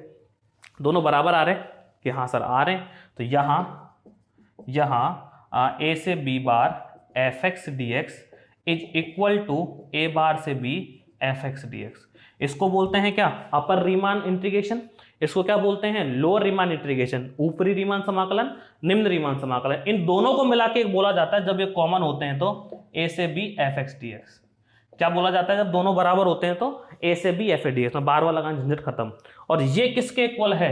दोनों बराबर आ रहे हैं कि हाँ सर आ रहे हैं। तो यहां a से b bar fx dx is equal to a bar से b fx dx। इसको बोलते हैं क्या, अपर रीमान इंटीग्रेशन, इसको क्या बोलते हैं, लोअर रीमान इंटीग्रेशन, ऊपरी रीमान समाकलन, निम्न रीमान समाकलन। इन दोनों को मिला के बोला जाता है, जब ये कॉमन होते हैं तो a से b fx dx। क्या बोला जाता है, जब दोनों बराबर होते हैं तो a से b f dx, में बार वाला झंझट खत्म। और ये किसके इक्वल है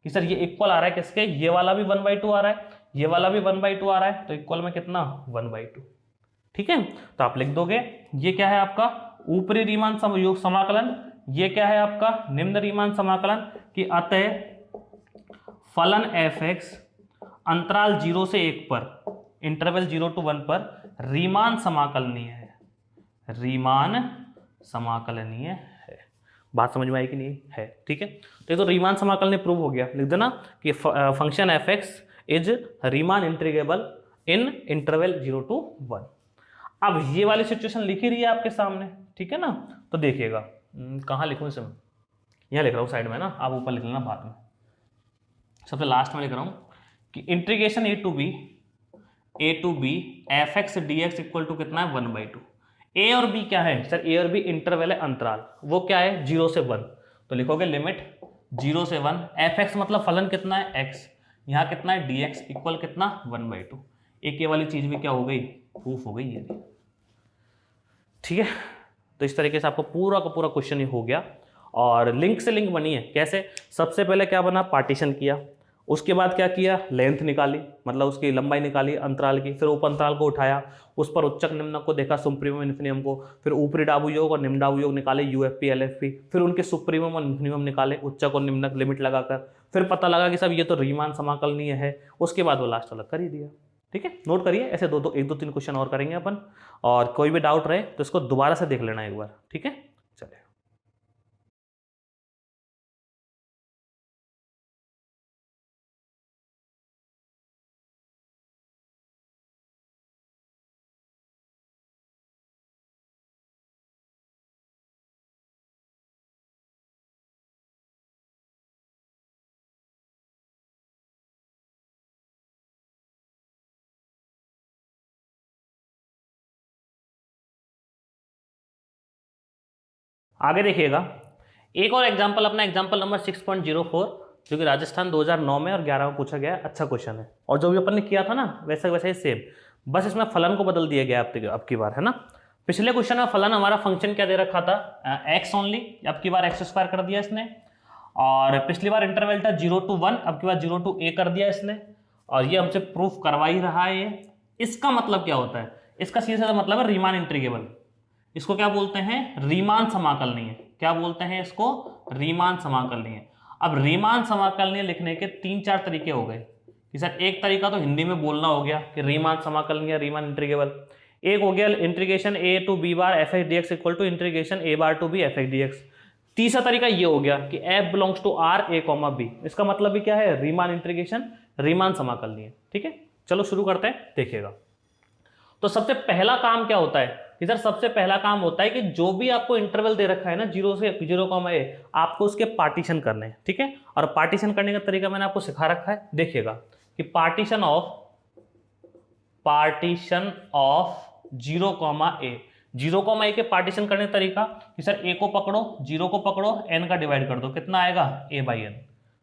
कि सर ये इक्वल आ रहा है किसके, ये वाला भी 1/2 आ रहा है, ये वाला भी 1/2 आ रहा है, तो इक्वल में कितना 1/2। ठीक है, तो आप लिख दोगे ये क्या है आपका ऊपरी रीमान समाकलन, ये क्या है आपका निम्न रीमान समाकलन, कि अतः फलन fx अंतराल 0 से 1 पर, इंटरवल 0 to 1 पर रीमान समाकलनीय है, रीमान समाकलनीय है। बात समझ में आई कि नहीं है, ठीक है। तो रीमान समाकलनीय प्रूव हो गया, लिख देना कि function fx is Riemann integrable in interval 0 to 1। अब ये वाली सिचुएशन लिखी रही है आपके सामने, ठीक है ना। तो देखिएगा कहाँ लिखूं इसे, यहाँ लिख रहा हूँ साइड में ना, आप ऊपर लिख लेना बाद में, सबसे लास्ट में लिख रहा हूँ कि integration a to b fx dx equal to कितना है 1/2। a और b क्या है सर, a और b इंटरवल है, अंतराल, वो क्या है 0 से 1। तो लिखोगे लिमिट 0 से 1, fx मतलब फलन कितना है x, यहाँ कितना है dx इक्वल कितना 1/2। एक ये वाली चीज भी क्या हो गई, प्रूफ हो गई ये भी। ठीक है, तो इस तरीके से आपको पूरा का पूरा क्वेश्चन ही हो गया। और लिंक से लिंक बनी है कैसे, सबसे पहले क्या बना, पार्टीशन किया, उसके बाद क्या किया, लेंथ निकाली, मतलब उसकी लंबाई निकाली अंतराल की, फिर उप अंतराल को उठाया, उस पर उच्चक निम्नक को देखा, सुप्रीमम इन्फिनिमम को, फिर ऊपरी डाबू योग और निम्न डाबू योग निकाले UFP LFP, फिर उनके सुप्रीमम और इन्फिनिमम निकाले उच्चक और निम्नक लिमिट लगाकर, फिर पता लगा कि सब ये तो रीमान समाकलनीय है, उसके बाद वो लास्ट वाला कर ही दिया। ठीक है, नोट करिए, ऐसे एक दो तीन क्वेश्चन और करेंगे अपन, और कोई भी डाउट रहे तो इसको दोबारा से देख लेना एक बार, ठीक है। चलिए। आगे देखिएगा, एक और एग्जाम्पल, अपना एग्जाम्पल नंबर 6.04, जो कि राजस्थान 2009 में और 11 में पूछा गया है। अच्छा क्वेश्चन है, और जो भी अपन ने किया था ना वैसा वैसा ही सेम, बस इसमें फलन को बदल दिया गया अब की बार, है ना। पिछले क्वेश्चन में फलन हमारा फंक्शन क्या दे रखा था, x ओनली, अब की बार x स्क्वायर कर दिया इसने, और पिछली बार इंटरवल था 0 to 1, अब की बार 0 to a कर दिया इसने, और ये हमसे प्रूफ करवा ही रहा है ये। इसका मतलब क्या होता है, इसका सीधा सीधा मतलब है रीमान इंटीग्रेबल। इसको क्या बोलते हैं, रीमान समाकलनीय। क्या बोलते हैं इसको, रीमान समाकलनीय। अब रीमान समाकलनीय लिखने के 3-4 तरीके हो गए कि सर, एक तरीका तो हिंदी में बोलना हो गया कि रीमान समाकलनीय, रीमान इंटीग्रेबल। एक हो गया integration a to b bar F x D X equal to integration a bar to b F x D X. तीसरा तरीका ये हो गया कि f belongs to r a comma b। इसका मतलब भी क्या है, रीमान इंटीग्रेशन, रीमान समाकलनीय। ठीक है, चलो शुरू करते हैं, देखिएगा। तो सबसे पहला काम क्या होता है इधर, सबसे पहला काम होता है कि जो भी आपको इंटरवल दे रखा है ना 0 से 0, आपको उसके पार्टीशन करने हैं। ठीक है, और पार्टीशन करने का तरीका मैंने आपको सिखा रखा है, देखिएगा कि पार्टीशन ऑफ 0, a, 0, a के पार्टीशन करने का तरीका कि सर a को पकड़ो, 0 को पकड़ो, n का डिवाइड कर दो, कितना आएगा a/n।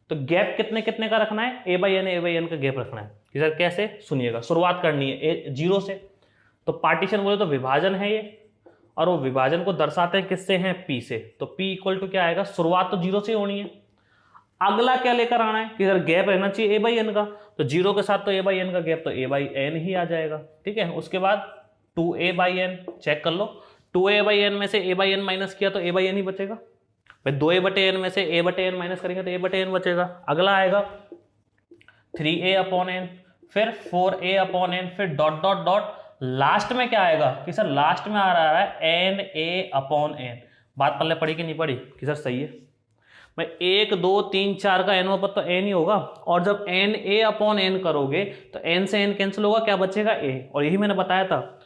तो गैप कितने कितने का रखना है, a/n का गैप रखना है कि सर कैसे, सुनिएगा। शुरुआत करनी है 0 से, तो पार्टीशन बोले तो विभाजन है ये, और वो विभाजन को दर्शाते हैं किससे हैं, p से। तो p इक्वल टू क्या आएगा, शुरुआत तो 0 से होनी है। अगला क्या लेकर आना है कि सर गैप रहना चाहिए a/n का, तो 0 के साथ तो a/n का गैप तो a/n ही आ जाएगा। ठीक है, उसके बाद 2a/n, चेक कर लो, 2a/n में से a/n माइनस किया तो a/n ही बचेगा भाई, 2a/n में से a/n माइनस करेंगे तो a/n बचेगा। अगला आएगा 3a/n, फिर 4a/n, फिर डॉट डॉट डॉट, लास्ट में क्या आएगा कि सर लास्ट में आ रहा है na/n। बात पल्ले पड़ी कि नहीं पड़ी कि सर सही है भाई, 1 2 3 4 का n पर तो n ही होगा, और जब na/n करोगे तो n से n कैंसिल होगा, क्या बचेगा a। और यही मैंने बताया था,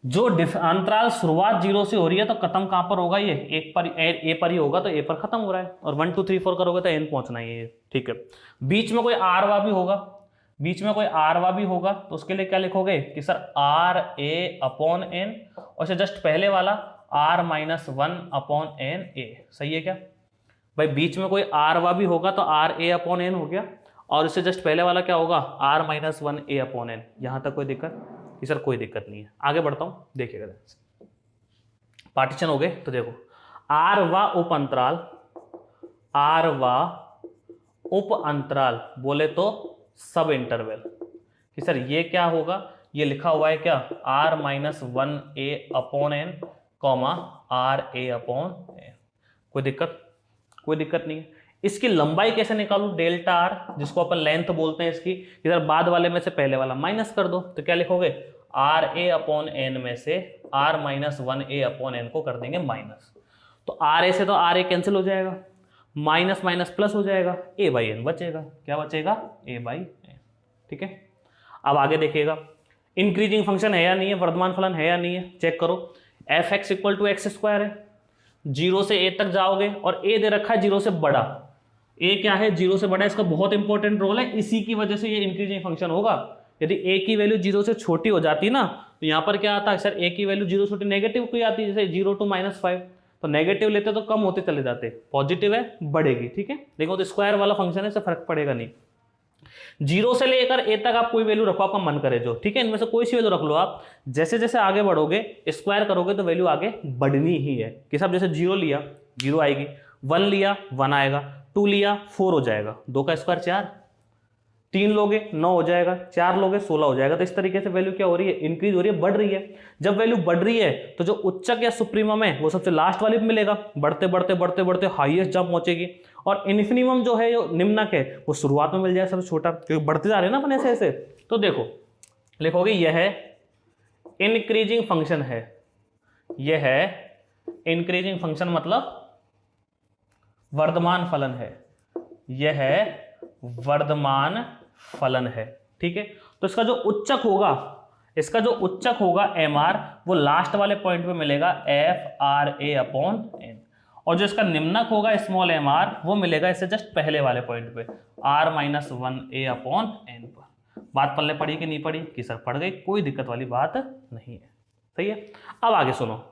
जो अंतराल शुरुआत 0 से हो रही है तो खत्म कहां पर होगा, ये एक पर a पर ही होगा, तो a पर खत्म हो रहा है, और 1 2 3 4 करोगे तो n पहुंचना ही है। ठीक है, बीच में कोई r भी होगा, बीच में कोई r भी होगा, तो उसके लिए क्या लिखोगे कि सर ra/n, और से जस्ट पहले वाला r-1/n a। सही है क्या भाई, बीच में कोई r भी होगा तो ra/n हो गया, और इससे जस्ट पहले वाला क्या होगा, r-1a/n। यहां तक कोई दिक्कत कि सर कोई दिक्कत नहीं है। आगे बढ़ता हूं, देखिएगा, पार्टीशन हो गए तो देखो, r उप अंतराल बोले तो सब इंटरवल, कि सर ये क्या होगा, ये लिखा हुआ है क्या, r-1a/n, r/a/n। कोई दिक्कत, कोई दिक्कत नहीं है। इसकी लंबाई कैसे निकालूं, डेल्टा r, जिसको अपन लेंथ बोलते हैं इसकी, इधर बाद वाले में से पहले वाला माइनस कर दो, तो क्या लिखोगे, r/a/n में से r-1a/n को कर देंगे माइनस, तो ra से तो ra कैंसिल हो जाएगा, माइनस माइनस प्लस हो जाएगा, a/n बचेगा। क्या बचेगा, a/n। ठीक है, अब आगे देखिएगा, इंक्रीजिंग फंक्शन है या नहीं है, वर्धमान फलन है या नहीं है, चेक करो। f(x) equal to x square है, 0 से a तक जाओगे, और a दे रखा है 0 से बड़ा, a क्या है, 0 से बड़ा, इसका बहुत इंपॉर्टेंट रोल है, इसी की वजह से ये इंक्रीजिंग फंक्शन होगा। यदि a की वैल्यू 0 से छोटी हो जाती ना, तो यहाँ पर क्या आता है सर, a की वैल्यू 0 से छोटी नेगेटिव कोई आती है, जैसे 0 to -5, तो नेगेटिव लेते तो कम होते चले जाते, पॉजिटिव है बढ़ेगी। ठीक है, देखो तो स्क्वायर वाला फंक्शन है, इससे फर्क पड़ेगा नहीं। 0 से लेकर a तक आप कोई वैल्यू रखो, आपका मन करे जो, ठीक है, इनमें से कोई सी वैल्यू रख लो आप। जैसे जैसे आगे बढ़ोगे, स्क्वायर करोगे तो वैल्यू आगे बढ़नी ही है, कि सब जैसे 0 लिया 0 आएगी, 1 लिया 1 आएगा, 2 लिया 4 हो जाएगा, 2 का स्क्वायर 4, 3 लोगे 9 हो जाएगा, 4 लोगे 16 हो जाएगा। तो इस तरीके से वैल्यू क्या हो रही है, इंक्रीज हो रही है, बढ़ रही है। जब वैल्यू बढ़ रही है तो जो उच्चक या सुप्रीमम है वो सबसे लास्ट वाली पे मिलेगा, बढ़ते बढ़ते बढ़ते बढ़ते हाईएस्ट जंप पहुंचेगी, और इन्फिनिमम जो है, जो निम्नक है, वो शुरुआत में मिल जाए सबसे छोटा, क्योंकि बढ़ते जा रहे हैं ना अपन ऐसे ऐसे। तो देखो लिखोगे यह इंक्रीजिंग फंक्शन है, यह है इंक्रीजिंग फंक्शन मतलब वर्धमान फलन है, यह है वर्धमान फलन है। ठीक है, तो इसका जो उच्चक होगा, इसका जो उच्चक होगा mr, वो लास्ट वाले पॉइंट पे मिलेगा f(r)a/n, और जो इसका निम्नक होगा स्मॉल mr, वो मिलेगा इससे जस्ट पहले वाले पॉइंट पे r-1a/n पर। बात पल्ले पड़ी कि नहीं पड़ी, कि सर पड़ गई, कोई दिक्कत वाली बात नहीं है। सही है, अब आगे सुनो,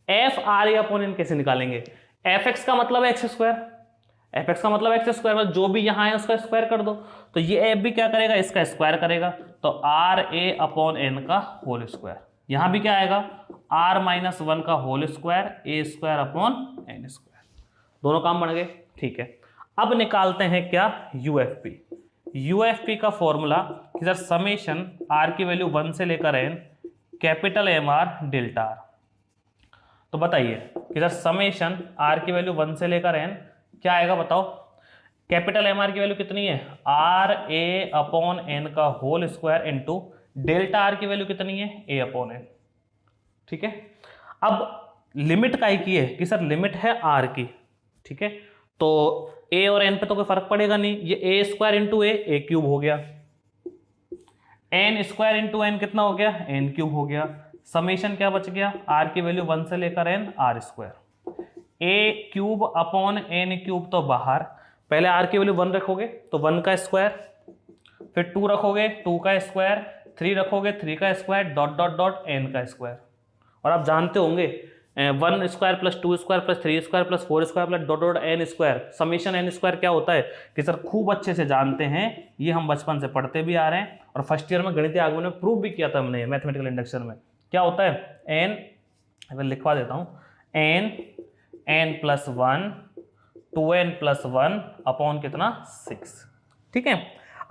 f(r)a/n कैसे निकालेंगे। एफ एक्स का मतलब है एक्स स्क्वायर, एफ एक्स का मतलब एक्स स्क्वायर, जो भी यहाँ है उसका स्क्वायर कर दो, तो ये एफ भी क्या करेगा, इसका स्क्वायर करेगा, तो आर ए अपॉन एन का होल स्क्वायर। यहाँ भी क्या आएगा, आर माइनस वन का होल स्क्वायर ए स्क्वायर अपॉन एन स्क्वायर। दोनों काम बन गए, ठीक है। अब निकालते हैं क्या, यूएफपी। यूएफपी का फॉर्मूला कि सर समेशन आर की वैल्यू 1 से लेकर N capital M R delta R. तो बताइए कि सर समेशन आर की वैल्यू 1 से लेकर एन क्या आएगा, बताओ। कैपिटल एम आर की वैल्यू कितनी है, आर ए अपॉन एन का whole square into delta R की वैल्यू कितनी है, ए अपॉन एन, ठीक है। अब लिमिट काय की है कि सर लिमिट है आर की, ठीक है। तो ए और एन पे तो कोई फर्क पड़ेगा नहीं, ये ए स्क्वायर इंटू ए क्यूब हो गया, एन स्क्वायर इंटू एन कितना हो गया, एन क्यूब हो गया। समेशन क्या बच गया, आर की वैल्यू 1 से लेकर एन आर स्क्वायर, ए क्यूब अपॉन एन क्यूब तो बाहर, पहले आर की वैल्यू 1 रखोगे तो 1 का स्क्वायर, फिर 2 रखोगे 2 का स्क्वायर, 3 रखोगे 3 का square, dot dot dot N का स्क्वायर। और आप जानते होंगे 1 square plus 2 square plus 3 square plus 4 square plus dot dot N square, summation N square क्या होता है कि सर खूब अच्छे से जानते हैं, ये हम बचपन से पढ़ते भी आ रहे हैं और फर्स्ट ईयर में गणितीय आगमन में प्रूव भी किया था हमने मैथमेटिकल इंडक्शन में। क्या होता है, एन, मैं लिखवा देता हूँ, N plus 1 2n plus 1 upon कितना 6, ठीक है।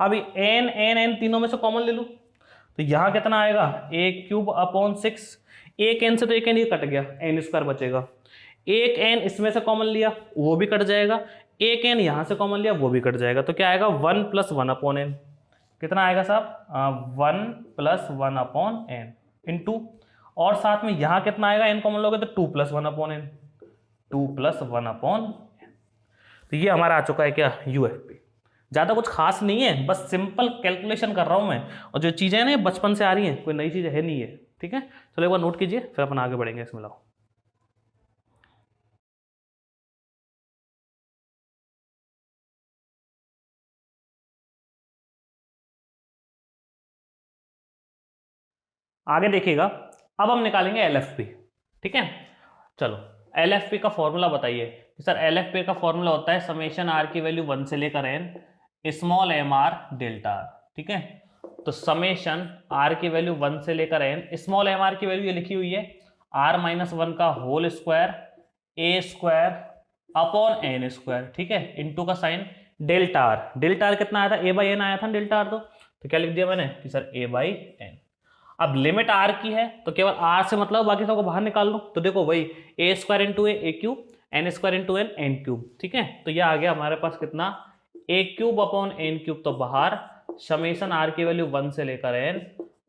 अभी एन तीनों में से कॉमन ले लूँ तो यहाँ कितना आएगा, ए क्यूब अपॉन 6, एक एन से तो एक एन ये कट गया, एन स्क्वायर बचेगा, एक एन इसमें से कॉमन लिया वो भी कट जाएगा, एक एन यहाँ से कॉमन लिया वो भी कट जाएगा, तो क्या आएगा 1 प्लस 1 अपॉन एन, कितना आएगा साहब 1 प्लस 1 अपॉन एन इंटू, और साथ में यहाँ कितना आएगा, एन कॉमन लोगे तो 2 plus 1 upon N, 2 plus 1 upon N. तो ये हमारा आ चुका है क्या, यूएफपी। ज़्यादा कुछ खास नहीं है, बस सिंपल कैलकुलेशन कर रहा हूँ मैं, और जो चीज़ें ना बचपन से आ रही हैं, कोई नई चीज़ है नहीं है, ठीक है। चलो एक बार नोट कीजिए फिर अपन आगे बढ़ेंगे इसमें। लाओ आगे देखिएगा, अब हम निकालेंगे एलएफपी, ठीक है। चलो एलएफपी का फॉर्मूला बताइए सर। एलएफपी का फॉर्मूला होता है समेशन आर की वैल्यू 1 से लेकर N small M are delta R, ठीक है। तो समेशन आर की वैल्यू 1 से लेकर एन, स्मॉल एम आर की वैल्यू ये लिखी हुई है आर माइनस 1 का होल स्क्वायर ए स्क्वायर अपॉन एन स्क्वायर, ठीक है, इंटू का sine delta R. Delta are कितना आया था, ए बाई एन आया था डेल्टा आर, तो क्या लिख दिया मैंने कि सर ए बाई एन। अब लिमिट आर की है तो केवल आर से मतलब बाकी सबको बाहर निकाल लो, तो देखो वही A square into A cube, N square into N cube, ठीक है। तो ये आ गया हमारे पास कितना, A cube upon N cube तो बाहर, समेशन आर की वैल्यू 1 से लेकर एन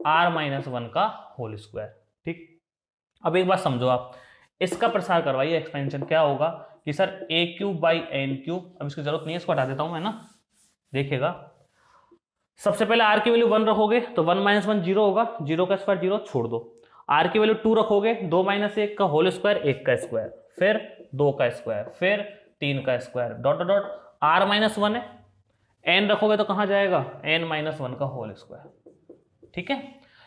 आर माइनस 1 का होल स्क्वायर, ठीक। अब एक बात समझो आप, इसका प्रसार करवाइए एक्सपेंशन, क्या होगा कि sir A cube by N cube, अब इसकी जरूरत नहीं है, इसको हटा देता हूं मैं ना। देखिएगा सबसे पहले आर की वैल्यू 1 रखोगे तो 1 माइनस 1 जीरो होगा, जीरो का स्क्वायर जीरो छोड़ दो। आर की वैल्यू 2 रखोगे, 2 माइनस 1 का होल स्क्वायर 1 का स्क्वायर, फिर 2 का स्क्वायर, फिर 3 का square, dot dot dot are minus 1 है, एन रखोगे तो कहाँ जाएगा, एन माइनस 1 का होल स्क्वायर, ठीक है।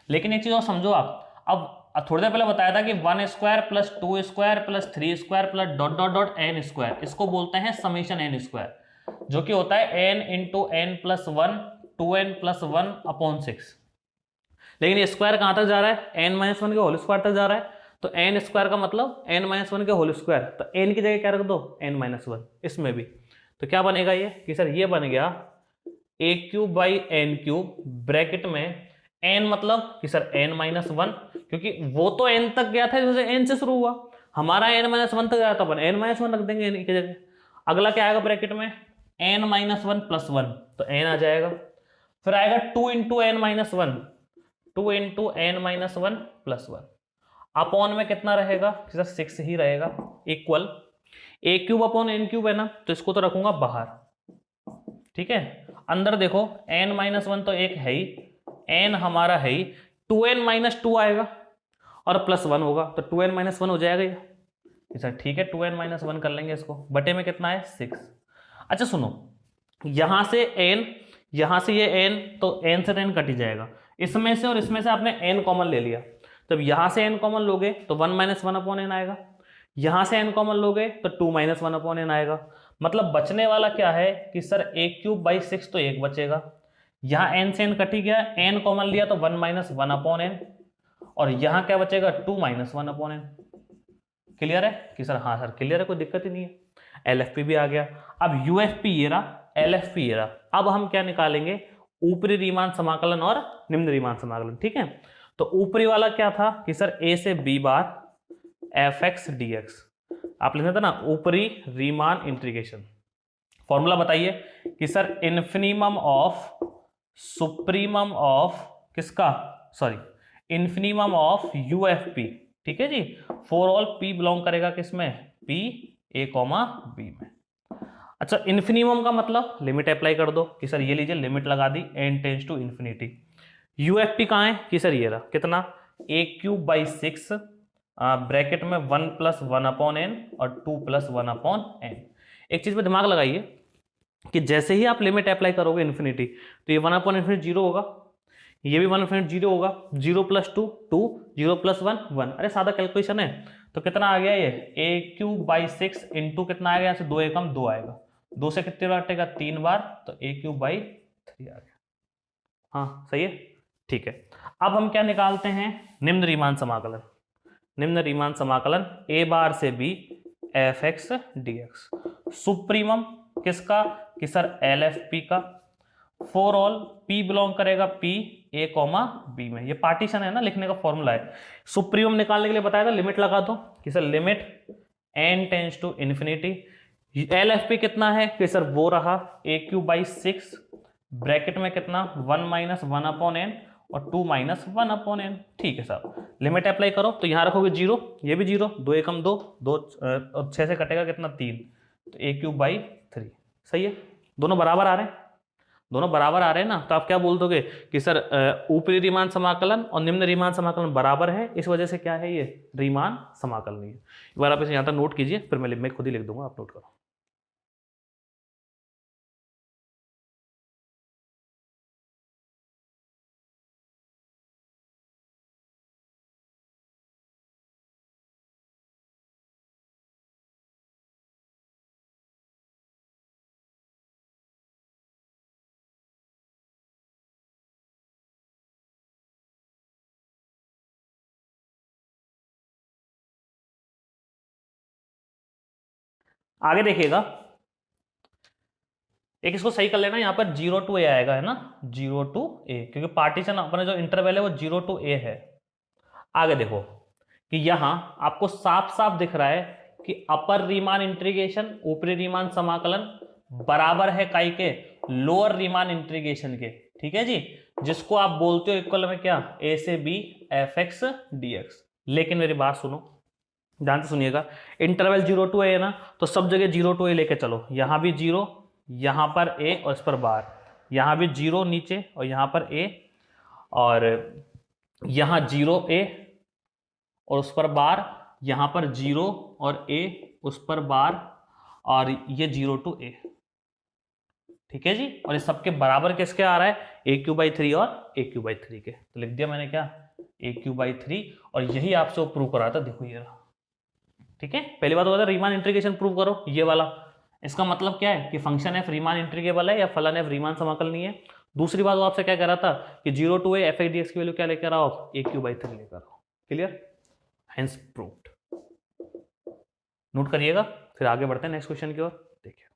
लेकिन एक चीज और समझो आप, अब थोड़ी देर पहले बताया था कि 1 square plus 2 square plus 3 square plus dot dot dot N square, इसको बोलते हैं समेशन एन स्क्वायर, जो कि होता है n into N plus 1 2n plus 1 upon 6। लेकिन ये स्क्वायर कहां तक जा रहा है, एन माइनस 1 के होल स्क्वायर तक जा रहा है, तो एन स्क्वायर का मतलब एन माइनस 1 के होल स्क्वायर, तो एन की जगह क्या रख दो, एन माइनस 1 इसमें भी। तो क्या बनेगा ये कि सर ये बन गया A cube by N cube, bracket में एन मतलब कि सर एन माइनस 1, क्योंकि वो तो एन तक गया था, जैसे एन से शुरू हुआ, हमारा एन माइनस 1 तक गया था, अपन एन माइनस 1 रख देंगे एन की जगह। अगला क्या आएगा ब्रैकेट में, एन माइनस 1 प्लस 1, तो एन आ जाएगा, फिर आएगा 2 into n minus 1, 2 into n minus 1 plus 1, upon में कितना रहेगा सर 6 ही रहेगा, equal a cube upon N cube है ना, तो इसको तो रखूंगा बाहर, ठीक है। अंदर देखो एन माइनस 1 तो एक है ही, एन हमारा है ही, 2n माइनस 2 आएगा और प्लस 1 होगा, तो 2n माइनस 1 हो जाएगा ये सर, ठीक है। 2n माइनस 1 कर लेंगे इसको, बटे में कितना है 6। अच्छा सुनो, यहां से n, यहां से ये n, तो n से तो n कट ही जाएगा, इसमें से और इसमें से आपने n कॉमन ले लिया, तब यहां से n कॉमन लोगे तो 1 माइनस 1 अपॉन n आएगा, यहां से n कॉमन लोगे तो 2 माइनस 1/n आएगा। मतलब बचने वाला क्या है कि सर a³/6 तो 1 बचेगा। यहां n से n कट ही गया, n कॉमन लिया तो 1 माइनस 1/n, और यहां क्या बचेगा 2 माइनस 1/n। क्लियर है कि सर हाँ सर क्लियर है, कोई दिक्कत ही नहीं है। LFP भी आ गया। अब UFP ये रहा, LFP ये रहा। अब हम क्या निकालेंगे, ऊपरी रीमान समाकलन और निम्न रीमान समाकलन। ठीक है, तो ऊपरी वाला क्या था कि सर a से b बार fx dx, आप लिखते थे ना ऊपरी रीमान इंटीग्रेशन। फॉर्मूला बताइए कि सर इन्फिनिमम ऑफ सुप्रीमम ऑफ किसका, सॉरी इन्फिनिमम ऑफ UFP। ठीक है जी, फॉर ऑल p बिलोंग करेगा किसमें, p a, b में। अच्छा, इन्फिनिमम का मतलब लिमिट अप्लाई कर दो कि सर ये लीजिए लिमिट लगा दी n tends to infinity. UFP कहाँ है कि सर ये रहा, कितना a³/6 ब्रैकेट में 1 + 1/n और 2 + 1/n। एक चीज पे दिमाग लगाइए कि जैसे ही आप लिमिट अप्लाई करोगे इन्फिनिटी तो ये 1/∞ 0 होगा, ये भी 1/∞ 0 होगा, 0 + 2 2, 0 + 1 1। अरे सादा कैलकुलेशन है। तो कितना आ गया ये a³/6 इंटू कितना आएगा, यहाँ से 2 एकम 2 आएगा, 2 से कितने बार कटेगा 3 बार, तो a³/3 आ गया। हाँ सही है, ठीक है। अब हम क्या निकालते हैं, निम्न रीमान समाकलन। निम्न रीमान समाकलन a बार से b fx dx, सुप्रीमम किसका कि सर LFP का, फॉर ऑल p बिलोंग करेगा p a, b में। ये पार्टीशन है ना, लिखने का फॉर्मूला है। सुप्रीमम निकालने के लिए बताया था लिमिट लगा दो कि sir limit n tends to infinity. LFP कितना है कि सर वो रहा a³/6 ब्रैकेट में कितना 1 माइनस 1/n और 2 माइनस 1/n। ठीक है साहब, लिमिट अप्लाई करो तो यहां रखोगे 0, ये भी 0, 2 एकम 2, 2 और 6 से कटेगा कितना 3, तो a³/3। सही है, दोनों बराबर आ रहे हैं, दोनों बराबर आ रहे हैं ना। तो आप क्या बोल दोगे कि सर ऊपरी रीमान समाकलन और निम्न रीमान समाकलन बराबर है, इस वजह से क्या है ये रीमान समाकलन है। एक बार आप इसे यहां तक नोट कीजिए, फिर मैं खुद ही लिख दूंगा, आप नोट करो। आगे देखिएगा, एक इसको सही कर लेना, यहाँ पर 0 to a आएगा, है ना 0 to a, क्योंकि पार्टीशन अपने जो इंटरवल है वो 0 to a है। आगे देखो कि यहां आपको साफ साफ दिख रहा है कि अपर रीमान इंटीग्रेशन ऊपरी रीमान समाकलन बराबर है काई के, लोअर रीमान इंटीग्रेशन के। ठीक है जी, जिसको आप बोलते हो इक्वल में क्या, a से b fx dx। लेकिन मेरी बात सुनो, ध्यान से सुनिएगा, इंटरवल 0 to a है ना, तो सब जगह 0 to a लेके चलो। यहां भी 0, यहां पर a और इस पर बार, यहां भी 0 नीचे और यहां पर a, और यहां 0 a और उस पर बार, यहां पर 0 और a उस पर बार, और ये 0 to a। ठीक है जी, और ये सबके बराबर किसके आ रहा है, a³/3 और a³/3 के। तो लिख दिया मैंने क्या, a³/3, और यही आपसे प्रूव करा था, देखो ये रहा। ठीक है, पहली बात होता है रीमान इंटीग्रेशन प्रूव करो, ये वाला। इसका मतलब क्या है कि फंक्शन एफ रीमान इंटीग्रेबल है या फलन एफ रीमान समाकलनीय है। दूसरी बात वो आपसे क्या कह रहा था कि 0 to a fx dx की वैल्यू क्या लेकर आओ, a³/3 लेकर आओ। Clear, hence proved. नोट करिएगा, फिर आगे बढ़ते हैं नेक्स्ट क्वेश्चन की ओर। देखिए,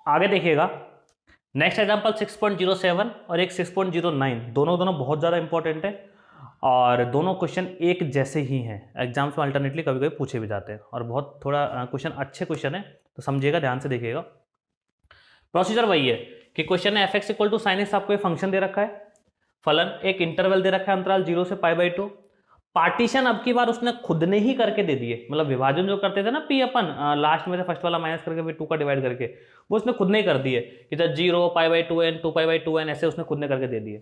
आगे देखिएगा, नेक्स्ट एग्जांपल 6.07 और एक 6.09, दोनों बहुत ज़्यादा इंपॉर्टेंट है, और दोनों क्वेश्चन एक जैसे ही हैं। एग्जाम्स में अल्टरनेटली कभी कभी पूछे भी जाते हैं, और बहुत थोड़ा क्वेश्चन अच्छे क्वेश्चन है, तो समझिएगा, ध्यान से देखिएगा। प्रोसीजर वही है कि क्वेश्चन है fx equal to sine x, आपको एक फंक्शन दे रखा है, फलन एक इंटरवल दे रखा है अंतराल 0 से π/2। पार्टीशन अब की बार उसने खुद ने ही करके दे दिए, मतलब विभाजन जो करते थे ना p अपन लास्ट में से फर्स्ट वाला माइनस करके फिर 2 का डिवाइड करके, वो उसने खुद ने ही कर दिए कि 0 π/2n 2 π/2n, ऐसे उसने खुद ने करके दे दिए।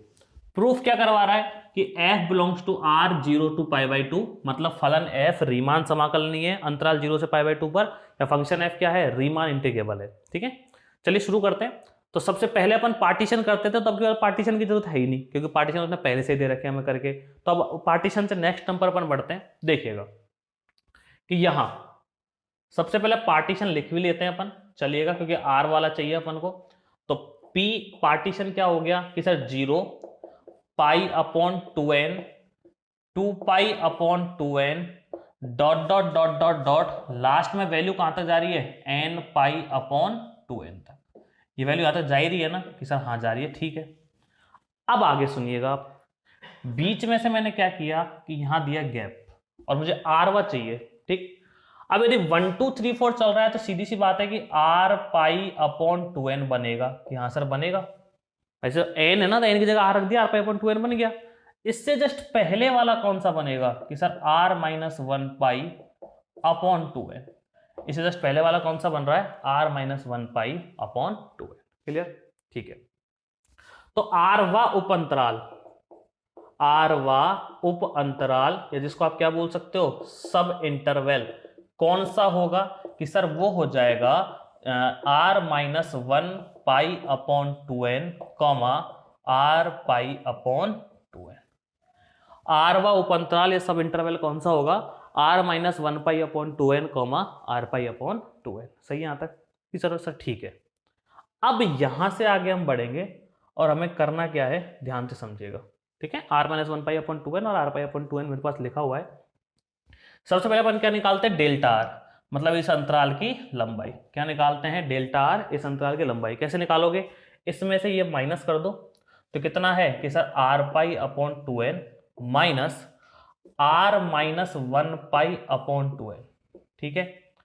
प्रूफ क्या करवा रहा है कि f belongs to r 0 to π/2, मतलब फलन f रीमान समाकलनीय है अंतराल 0 से π/2 पर, या फंक्शन f क्या है, रीमान इंटीग्रेबल है। ठीक है, चलिए शुरू करते हैं। तो सबसे पहले अपन पार्टीशन करते थे, तो अब पार्टीशन की जरूरत है ही नहीं, क्योंकि पार्टीशन उसने पहले से ही दे रखे हैं हमें करके। तो अब पार्टीशन से नेक्स्ट नंबर अपन बढ़ते हैं। देखिएगा कि यहां सबसे पहले पार्टीशन लिख भी लेते हैं अपन, चलिएगा, क्योंकि r वाला चाहिए अपन को। तो p पार्टीशन क्या हो गया कि sir 0 π/2n 2π/2n dot dot dot dot dot, last में वैल्यू कहां तक जा रही है, n π/2n तक। ये वैल्यू यहां तक जा ही रही है ना कि सर हाँ जा रही है, ठीक है। अब आगे सुनिएगा आप, बीच में से मैंने क्या किया कि यहां दिया गैप, और मुझे r1 चाहिए। ठीक, अब यदि 1 2 3 4 चल रहा है तो सीधी सी बात है कि r π/2n बनेगा। यहां सर बनेगा, ऐसे n है ना, तो n की जगह r रख दिया, r π/2n बन गया। इससे जस्ट पहले वाला कौन सा बनेगा कि सर r-1π/2n। इससे जस्ट पहले वाला कौन सा बन रहा है, r-1π/2n। क्लियर, ठीक है। तो r-वा उप अंतराल, या जिसको आप क्या बोल सकते हो, सब इंटरवल, कौन सा होगा कि सर वो हो जाएगा r-1π/2n, r π/2n। r-वा उप अंतराल या सब इंटरवल कौन सा होगा, r-1π/2n, r π/2n। सही है यहां तक कि सर ठीक है। अब यहां से आगे हम बढ़ेंगे और हमें करना क्या है, ध्यान से समझिएगा। ठीक है, r-1π/2n और r π/2n मेरे पास लिखा हुआ है। सबसे पहले अपन क्या निकालते हैं, डेल्टा r, मतलब इस अंतराल की लंबाई। क्या निकालते हैं, डेल्टा r, इस अंतराल की लंबाई। कैसे निकालोगे, इसमें से ये माइनस कर दो, तो कितना है कि sir r π/2n minus r-1π/2n। ठीक है,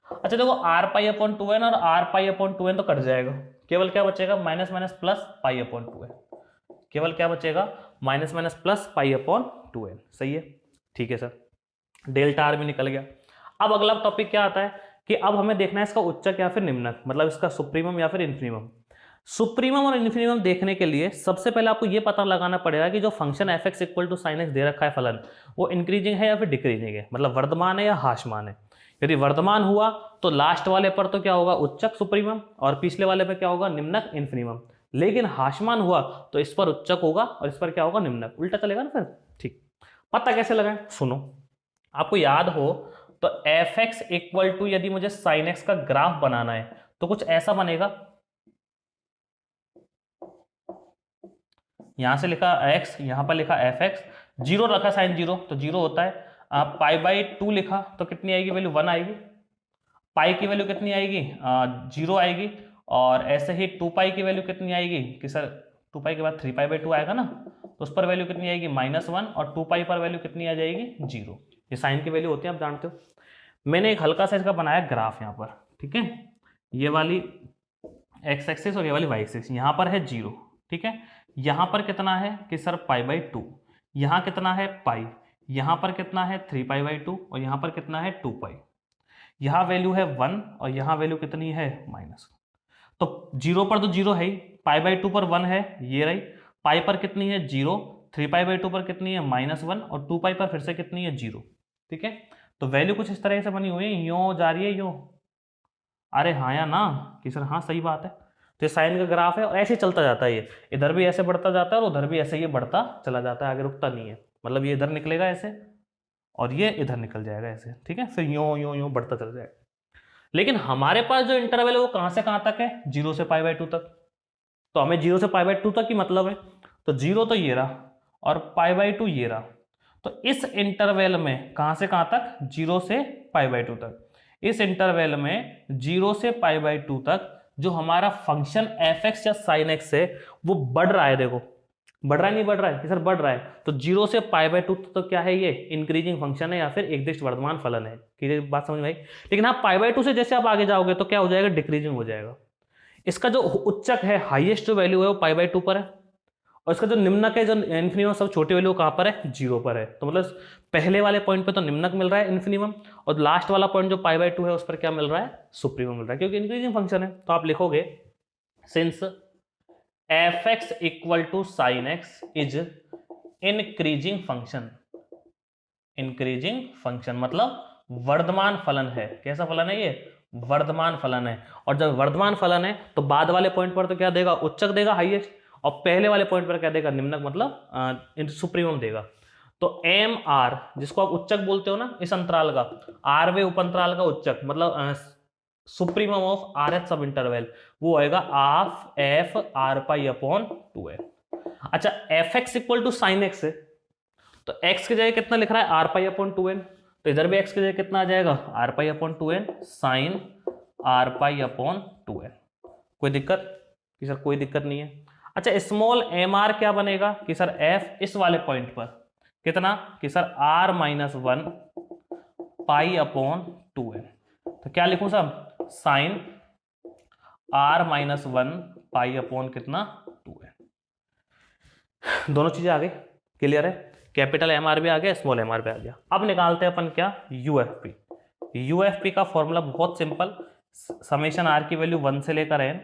अच्छा देखो r π/2n और r π/2n तो कट जाएगा, केवल क्या बचेगा, माइनस माइनस प्लस π/2n। केवल क्या बचेगा, माइनस माइनस प्लस π/2n। सही है, ठीक है सर, डेल्टा r भी निकल गया। अब अगला टॉपिक क्या आता है कि अब हमें देखना है इसका उच्चक या फिर निम्नक, मतलब इसका सुप्रीमम या फिर इन्फिनिमम। सुप्रीमम और इन्फिनिमम देखने के लिए सबसे पहले आपको यह पता लगाना पड़ेगा कि जो फंक्शन f(x) = sin x दे रखा है फलन, वो इंक्रीजिंग है या फिर डिक्रीजिंग है, मतलब वर्धमान है या ह्रासमान है। यदि वर्धमान हुआ तो लास्ट वाले पर तो क्या होगा, उच्चक सुप्रीमम, और पिछले वाले पर क्या होगा, निम्नक इन्फिनिमम। लेकिन ह्रासमान हुआ तो इस पर उच्चक होगा और इस पर क्या होगा, निम्नक। उल्टा चलेगा ना फिर। ठीक, पता कैसे लगाएं, सुनो। आपको याद हो तो f(x) = यदि मुझे sin x का ग्राफ बनाना है तो कुछ ऐसा बनेगा, यहां से लिखा x, यहां पर लिखा f(x), 0 रखा sin 0 तो 0 होता है। π/2 लिखा तो कितनी आएगी वैल्यू, 1 आएगी। पाई की वैल्यू कितनी आएगी, 0 आएगी। और ऐसे ही 2π की वैल्यू कितनी आएगी कि सर 2π के बाद 3π/2 आएगा ना, तो उस पर वैल्यू कितनी आएगी, -1, और 2π पर वैल्यू कितनी आ जाएगी, 0। ये साइन की वैल्यू होती है, आप जानते हो। मैंने एक हल्का सा इसका बनाया ग्राफ यहाँ पर, ठीक है, ये वाली x एक्सिस और ये वाली y एक्सिस, यहाँ पर है 0, ठीक है। यहाँ पर कितना है कि सर π/2, यहाँ कितना है पाई, यहाँ पर कितना है 3π/2, और यहाँ पर कितना है 2π। यहाँ वैल्यू है 1 और यहाँ वैल्यू कितनी है, -1। तो 0 पर तो 0 है ही, π/2 पर 1 है, ये रही। पाई पर कितनी है 0, 3π/2 पर कितनी है -1, और 2π पर फिर से कितनी है 0। ठीक है, तो वैल्यू कुछ इस तरह से बनी हुई है, यूं जा रही है यूं। अरे हाँ या ना कि सर हाँ सही बात है। तो साइन का ग्राफ है और ऐसे चलता जाता है, ये इधर भी ऐसे बढ़ता जाता है और उधर भी ऐसे ये बढ़ता चला जाता है, आगे रुकता नहीं है। मतलब ये इधर निकलेगा ऐसे और ये इधर निकल जाएगा ऐसे, ठीक है, फिर यूं यूं यूं बढ़ता चला जाएगा। लेकिन हमारे पास जो इंटरवल है वो कहाँ से कहाँ तक है, 0 से π/2 तक। तो हमें 0 से π/2 तक ही मतलब है, तो 0 तो ये रहा और π/2 ये रहा। तो इस इंटरवल में कहाँ से कहाँ तक, 0 से π/2 तक। इस इंटरवल में 0 से π/2 तक जो हमारा फंक्शन f(x) या sin x है वो बढ़ रहा है। देखो बढ़ रहा है, नहीं बढ़ रहा है कि सर बढ़ रहा है। तो 0 से π/2 तो क्या है, ये इंक्रीजिंग फंक्शन है या फिर एकदृष्ट वर्धमान फलन है। कि बात समझ में आई। लेकिन आप π/2 से जैसे आप आगे जाओगे तो क्या हो जाएगा, डिक्रीजिंग हो जाएगा। इसका जो उच्चक है, हाईएस्ट जो वैल्यू है वो π/2 पर है, और इसका जो निम्नक है, जो इन्फिनिमम, सब छोटी वैल्यू कहाँ पर है, 0 पर है। तो मतलब पहले वाले पॉइंट पे तो निम्नक मिल रहा है इन्फिनिमम, और लास्ट वाला पॉइंट जो π/2 है उस पर क्या मिल रहा है, सुप्रीमम मिल रहा है, क्योंकि इंक्रीजिंग फंक्शन है। तो आप लिखोगे since f x equal to sine x is increasing function. Increasing function मतलब वर्धमान फलन है। कैसा फलन है ये? वर्धमान फलन है। और जब वर्धमान फलन है तो बाद वाले पॉइंट पर तो क्या देगा? उच्चक देगा, हाईएस्ट, और पहले वाले पॉइंट पर क्या देगा? निम्नक, मतलब सुप्रीमम देगा। तो एम आर, जिसको आप उच्चक बोलते हो ना इस अंतराल का, आरवे उपअंतराल का उच्चक मतलब supremum of r h sub interval, वो होएगा half f r pi upon 2n। अच्छा, f x equal to sine x है, तो x की जगह कितना लिख रहा है? आर पाई अपॉन 2n, तो इधर भी x की जगह कितना आ जाएगा? R pi upon 2n sine r pi upon 2n। कोई दिक्कत? कि सर कोई दिक्कत नहीं है। अच्छा, स्मॉल एम आर क्या बनेगा? कि सर f इस वाले पॉइंट पर कितना? कि sir r minus 1 pi upon 2n। तो क्या लिखूं साहब? Sine r minus 1 pi upon कितना? 2n। दोनों चीजें आ गई, क्लियर है? कैपिटल एम आर भी आ गया, स्मॉल एम आर भी आ गया। अब निकालते हैं अपन क्या? यूएफपी। यूएफपी का फॉर्मूला बहुत सिंपल, समेशन आर की वैल्यू 1 से लेकर N,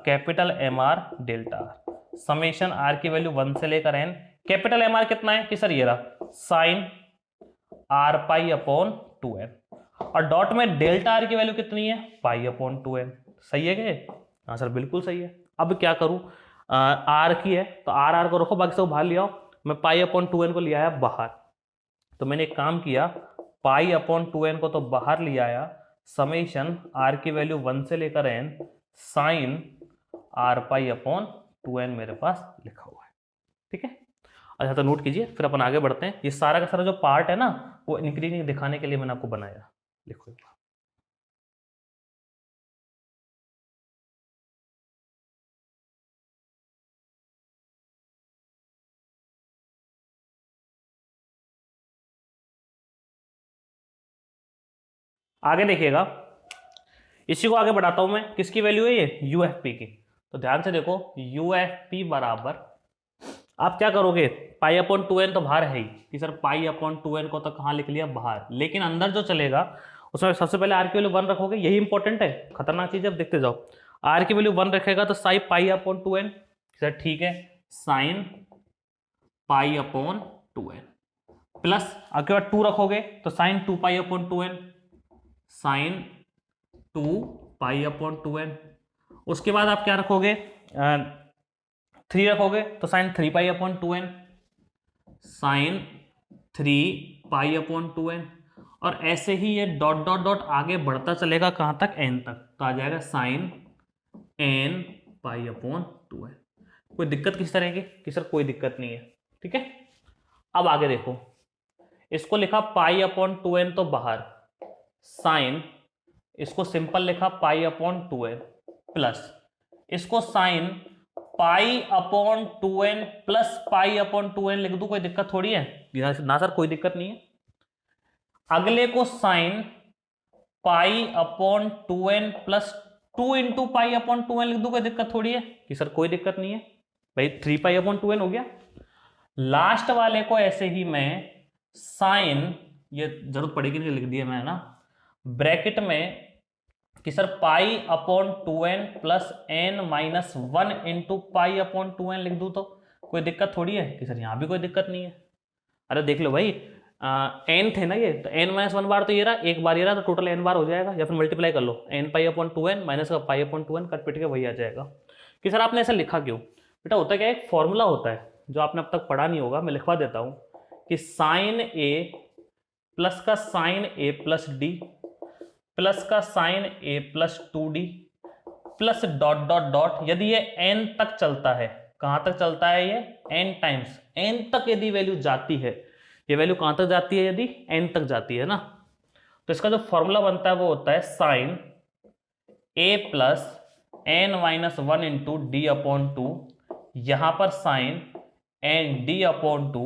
capital M R delta are, summation are की वैल्यू 1 से लेकर एन। कैपिटल एम आर कितना है? कि सर ये रहा, sign r pi upon 2n, और डॉट में डेल्टा आर की वैल्यू कितनी है? Pi upon 2n। सही है क्या? हाँ सर बिल्कुल सही है। अब क्या करूं? आर की है तो आर आर को रखो, बाकी सब बाहर ले आओ। मैं पाई अपॉन 2n को ले आया बाहर, तो मैंने एक काम किया, पाई अपॉन 2n को तो बाहर ले आया, समेशन आर की वैल्यू 1 से लेकर n sine r pi upon 2n मेरे पास लिखा हुआ है। ठीक है, अच्छा तो नोट कीजिए, फिर अपन आगे बढ़ते हैं। ये सारा का सारा जो पार्ट है ना, वो इंक्रीजिंग दिखाने के लिए मैंने आपको बनाया। लिखो आगे देखिएगा, इसी को आगे बढ़ाता हूं मैं। किसकी वैल्यू है ये? यूएफपी की। तो ध्यान से देखो, यूएफपी बराबर, आप क्या करोगे? पाई अपॉन 2n तो बाहर है ही, कि सर पाई अपॉन 2n को तो कहाँ लिख लिया? बाहर। लेकिन अंदर जो चलेगा उसमें सबसे पहले आर की वैल्यू 1 रखोगे, यही इंपॉर्टेंट है, खतरनाक चीज है। अब देखते जाओ, आर की वैल्यू 1 रखेगा तो साई पाई अपॉन 2n, सर ठीक है, sine pi upon 2n plus, आपके बाद 2 रखोगे तो sine 2 pi upon 2n, sine 2 pi upon 2n। उसके बाद आप क्या रखोगे? 3 रखोगे तो sine 3 pi upon 2n, sine 3 pi upon 2n। और ऐसे ही ये डॉट डॉट डॉट आगे बढ़ता चलेगा, कहां तक? n तक, तो आ जाएगा साइन n पाई अपॉन 2n। कोई दिक्कत किस तरह की? कि सर कोई दिक्कत नहीं है। ठीक है, अब आगे देखो, इसको लिखा पाई अपॉन 2n तो बाहर, साइन, इसको सिंपल लिखा पाई अपॉन 2n प्लस, इसको sign pi upon 2n plus pi upon 2n लिख दूं, कोई दिक्कत थोड़ी है? ना सर कोई दिक्कत नहीं है। अगले को sign pi upon 2n plus 2 into pi upon 2n लिख दूं, कोई दिक्कत थोड़ी है? कि सर कोई दिक्कत नहीं है भाई, 3 पाई अपॉन 2n हो गया। लास्ट वाले को ऐसे ही मैं साइन, ये जरूरत पड़ेगी नहीं, लिख दिया मैं ना ब्रैकेट में, कि sir pi upon 2n plus n minus 1 into pi upon 2n लिख दूं, तो कोई दिक्कत थोड़ी है? कि सर यहां भी कोई दिक्कत नहीं है। अरे देख लो भाई, n थे ना ये, तो n माइनस 1 बार तो ये रहा, एक बार ये रहा, तो टोटल n बार हो जाएगा, या फिर मल्टीप्लाई कर लो, n पाई अपॉन 2n माइनस का पाई अपॉन 2n, कट पिट के वही आ जाएगा। कि सर आपने ऐसा लिखा क्यों? बेटा होता क्या है, एक फॉर्मूला होता है जो आपने अब तक पढ़ा नहीं होगा, मैं लिखवा देता हूं, कि साइन ए प्लस का साइन ए प्लस डी प्लस का साइन ए plus 2d plus dot dot dot, यदि ये n तक चलता है, कहां तक चलता है ये? n टाइम्स n तक यदि वैल्यू जाती है, ये वैल्यू कहां तक जाती है? यदि n तक जाती है ना, तो इसका जो फॉर्मूला बनता है वो होता है sine a plus n minus 1 into d upon 2, यहां पर साइन एन डी अपॉन 2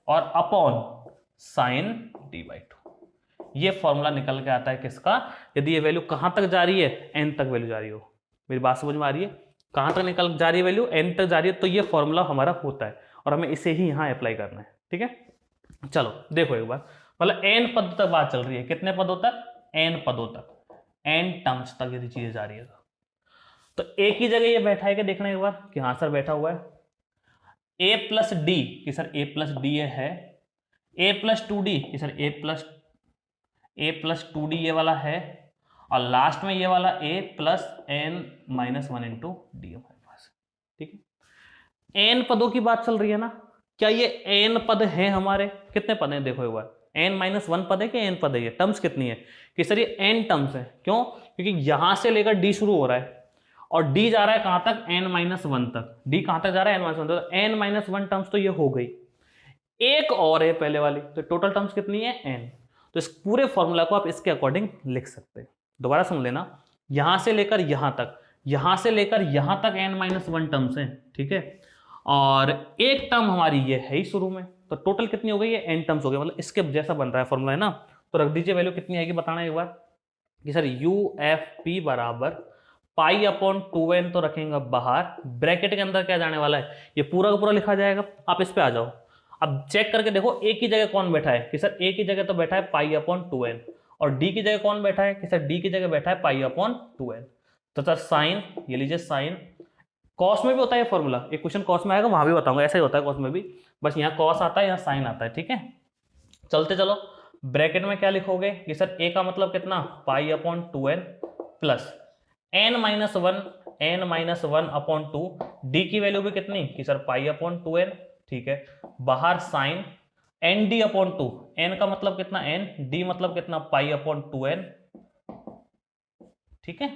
और अपॉन साइन डी बाई 2। ये फॉर्मूला निकल के आता है किसका? यदि ये वैल्यू कहां तक जा रही है? n तक वैल्यू जा रही हो। मेरी बात समझ में आ रही है? कहां तक निकल जा रही है वैल्यू? n तक जा रही है, तो ये फॉर्मूला हमारा होता है और हमें इसे ही यहां अप्लाई करना है। ठीक है, चलो देखो एक बार, मतलब n पद तक बात चल रही है, कितने पदों तक? n पदों तक, n टर्म्स तक यदि चीजें जा रही है तो ए की जगह ये बैठा है कि देखना एक बार कि हाँ सर बैठा हुआ है। ए प्लस डी कि सर ए प्लस डी है, ए प्लस टू डी कि sir A plus two D ये वाला है, और लास्ट में ये वाला A plus N minus one into D हमारे पास। ठीक है, एन पदों की बात चल रही है ना, क्या ये एन पद है हमारे? कितने पद हैं देखो एक बार, एन माइनस वन पद है कि एन पद है? ये टर्म्स कितनी है कि सर ये एन टर्म्स है। क्यों? क्योंकि यहां से लेकर डी शुरू हो रहा है और डी जा रहा है कहां तक? एन माइनस वन तक। डी कहां तक जा रहा है? एन माइनस वन तक। तो एन माइनस वन टर्म्स तो ये हो गई, एक और है पहले वाली, तो टोटल टर्म्स कितनी है? एन। तो इस पूरे फॉर्मूला को आप इसके अकॉर्डिंग लिख सकते हैं। दोबारा सुन लेना, यहां से लेकर यहां तक, यहां से लेकर यहां तक एन माइनस वन टर्म्स है। ठीक है, और एक टर्म हमारी ये है ही शुरू में, तो टोटल कितनी हो गई? ये एन टर्म्स हो गए, मतलब इसके जैसा बन रहा है फॉर्मूला, है ना। तो रख दीजिए वैल्यू कितनी आएगी बताना एक बार कि सर यू एफ पी बराबर पाई अपॉन 2n तो रखेंगे बाहर, ब्रैकेट के अंदर क्या जाने वाला है? ये पूरा का पूरा लिखा जाएगा। आप इस पे आ जाओ, अब चेक करके देखो ए की जगह कौन बैठा है कि सर ए की जगह तो बैठा है पाई अपॉन 2n, और डी की जगह कौन बैठा है कि सर डी की जगह बैठा है पाई अपॉन 2n। तो सर साइन, ये लीजिए साइन, कॉस में भी होता है ये फॉर्मूला, एक क्वेश्चन कॉस में आएगा वहां भी बताऊंगा, ऐसा ही होता है कॉस में भी, बस यहाँ कॉस आता है यहाँ साइन आता है। ठीक है, चलते चलो, ब्रैकेट में क्या लिखोगे कि सर ए का मतलब कितना? Pi upon 2n plus N minus one upon 2, d की वैल्यू भी कितनी कि सर पाई अपॉन 2n। ठीक है, बाहर sine N D upon 2, n का मतलब कितना? एन, डी मतलब कितना? Pi upon 2n। ठीक है,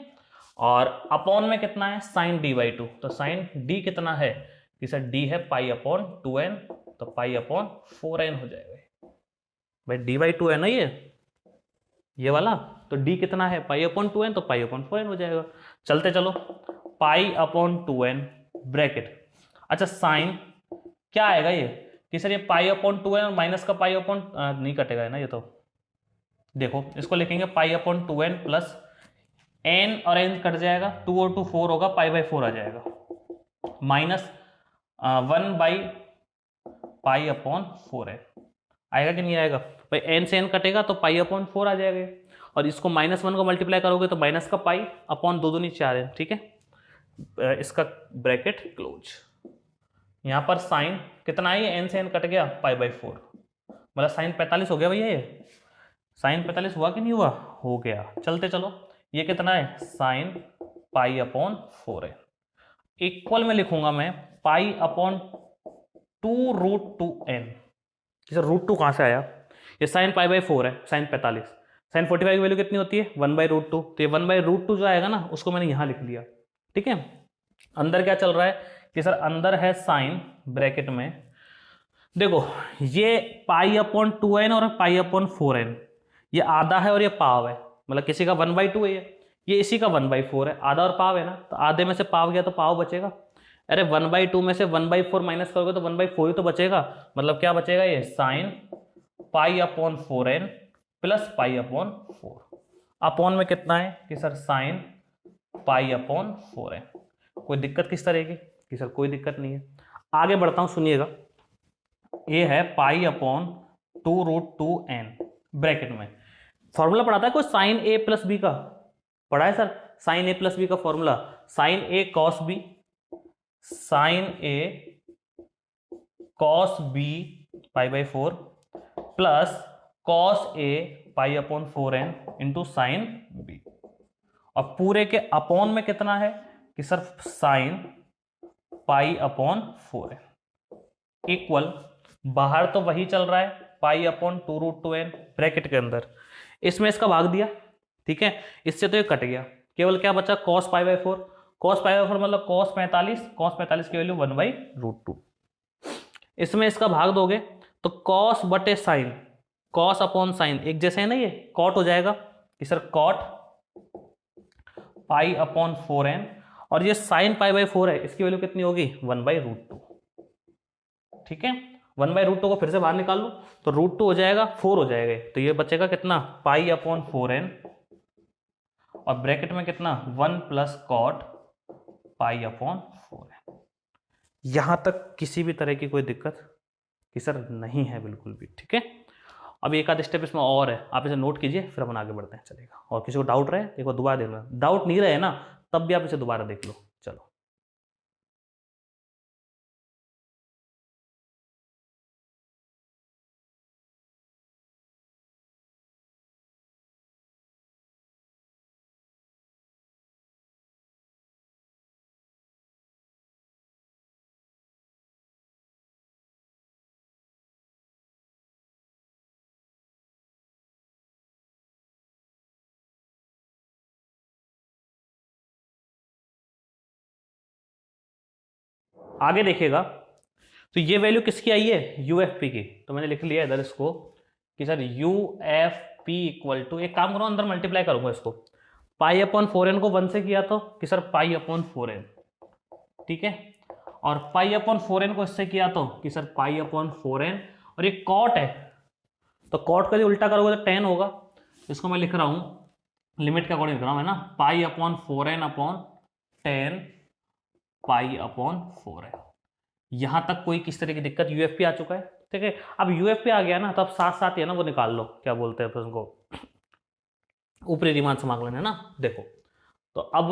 और अपॉन में कितना है? साइन डी बाई 2, तो साइन डी कितना है कि सर डी है पाई अपॉन 2n, तो पाई अपॉन 4n हो जाएगा भाई। डी बाई 2 है ना ये वाला, तो डी कितना है? पाई अपॉन 2n, तो पाई अपॉन 4n हो जाएगा। चलते चलो, पाई अपॉन 2n ब्रैकेट, अच्छा साइन क्या आएगा ये कि सर ये पाई अपॉन 2n और माइनस का पाई अपॉन नहीं कटेगा है ना ये, तो देखो इसको लिखेंगे pi upon 2n plus n और एन कट जाएगा, 2 और 2 4 होगा, पाई बाई 4 आ जाएगा, माइनस 1 बाई पाई अपॉन 4 आएगा कि नहीं आएगा भाई? एन से एन कटेगा तो पाई अपॉन 4 आ जाएगा, और इसको माइनस 1 को मल्टीप्लाई करोगे तो माइनस का पाई अपॉन 2 दूनी 4 है। ठीक है, इसका ब्रैकेट क्लोज। यहाँ पर साइन कितना है? एन से एन कट गया, पाई बाई 4, मतलब साइन 45 हो गया भैया। ये साइन 45 हुआ कि नहीं हुआ? हो गया। चलते चलो, ये कितना है? साइन पाई अपॉन 4 है, इक्वल में लिखूंगा मैं pi upon 2 root 2n। Sir root 2 कहां से आया? ये साइन पाई बाई 4 है, साइन 45, साइन 45 की वैल्यू कितनी होती है? 1 बाई रूट 2, तो ये 1 बाई रूट 2 जो आएगा ना उसको मैंने यहां लिख लिया। ठीक है, अंदर क्या चल रहा है कि सर अंदर है साइन, ब्रैकेट में देखो ये पाई अपॉन 2n और पाई अपॉन 4n, ये आधा है और ये पाव है, मतलब किसी का 1 बाई 2 है ये इसी का 1 बाई 4 है, आधा और पाव है ना, तो आधे में से पाव गया तो पाव बचेगा। अरे 1 बाई 2 में से 1 बाई 4 माइनस करोगे तो 1 बाई 4 ही तो बचेगा, मतलब क्या बचेगा? ये sign pi upon 4n plus pi upon 4, upon में कितना है कि sir sine pi upon 4n। कोई दिक्कत किस तरह की कि सर कोई दिक्कत नहीं है। आगे बढ़ता हूं, सुनिएगा, ये है pi upon 2 root 2n bracket में, फॉर्मूला पढ़ाता है कोई साइन ए प्लस बी का? पढ़ा है सर, साइन ए प्लस बी का formula, sine A cos b, sine A cos B pi by 4 plus cos A pi upon 4n into sine b, और पूरे के अपॉन में कितना है कि sir sine pi upon 4n equal, बाहर तो वही चल रहा है pi upon 2 root 2n bracket के अंदर, इसमें इसका भाग दिया। ठीक है, इससे तो ये कट गया, केवल क्या बचा? Cos pi by 4, cos pi by 4 मतलब कॉस 45 की वैल्यू 1 बाई रूट 2, इसमें इसका भाग दोगे तो कॉस बटे साइन, कॉस अपॉन साइन एक जैसे है ना, ये कॉट हो जाएगा कि sir cot pi upon 4n, और ये साइन पाई बाई 4 है, इसकी वैल्यू कितनी होगी? 1 बाई रूट 2। ठीक है, 1 बाई रूट 2 को फिर से बाहर निकाल लो तो रूट 2 हो जाएगा, 4 हो जाएगा, तो ये बचेगा कितना? पाई अपॉन 4n, और ब्रैकेट में कितना? 1 plus cot pi upon 4n। यहां तक किसी भी तरह की कोई दिक्कत कि सर नहीं है बिल्कुल भी। ठीक है, अब एक आध स्टेप इसमें और है, आप इसे नोट कीजिए फिर अपन आगे बढ़ते हैं, चलेगा। और किसी को डाउट रहे एक बार दोबारा देख लेना, डाउट नहीं रहे ना तब भी आप इसे दोबारा देख लो। चलो आगे देखिएगा, तो ये वैल्यू किसकी आई है, यूएफपी की। तो मैंने लिख लिया इधर इसको कि सर यूएफपी इक्वल टू, एक काम करो अंदर मल्टीप्लाई करूंगा इसको, पाई अपॉन 4n को 1 से किया तो कि सर पाई अपॉन 4n, ठीक है, और पाई अपॉन 4n को इससे किया तो कि सर पाई अपॉन 4n, और ये कॉट है तो कॉट का जो उल्टा करोगे तो 10 होगा। इसको मैं लिख रहा हूं लिमिट के अकॉर्डिंग लिख रहा हूं, है ना, पाई upon 4n upon 10 pi upon 4n। यहां तक कोई किस तरह की दिक्कत, यूएफपी आ चुका है, ठीक है। अब यूएफपी आ गया ना, तो अब साथ साथ ही है ना वो निकाल लो, क्या बोलते हैं फिर उनको, ऊपरी रीमान समाकलन, है ना। देखो तो अब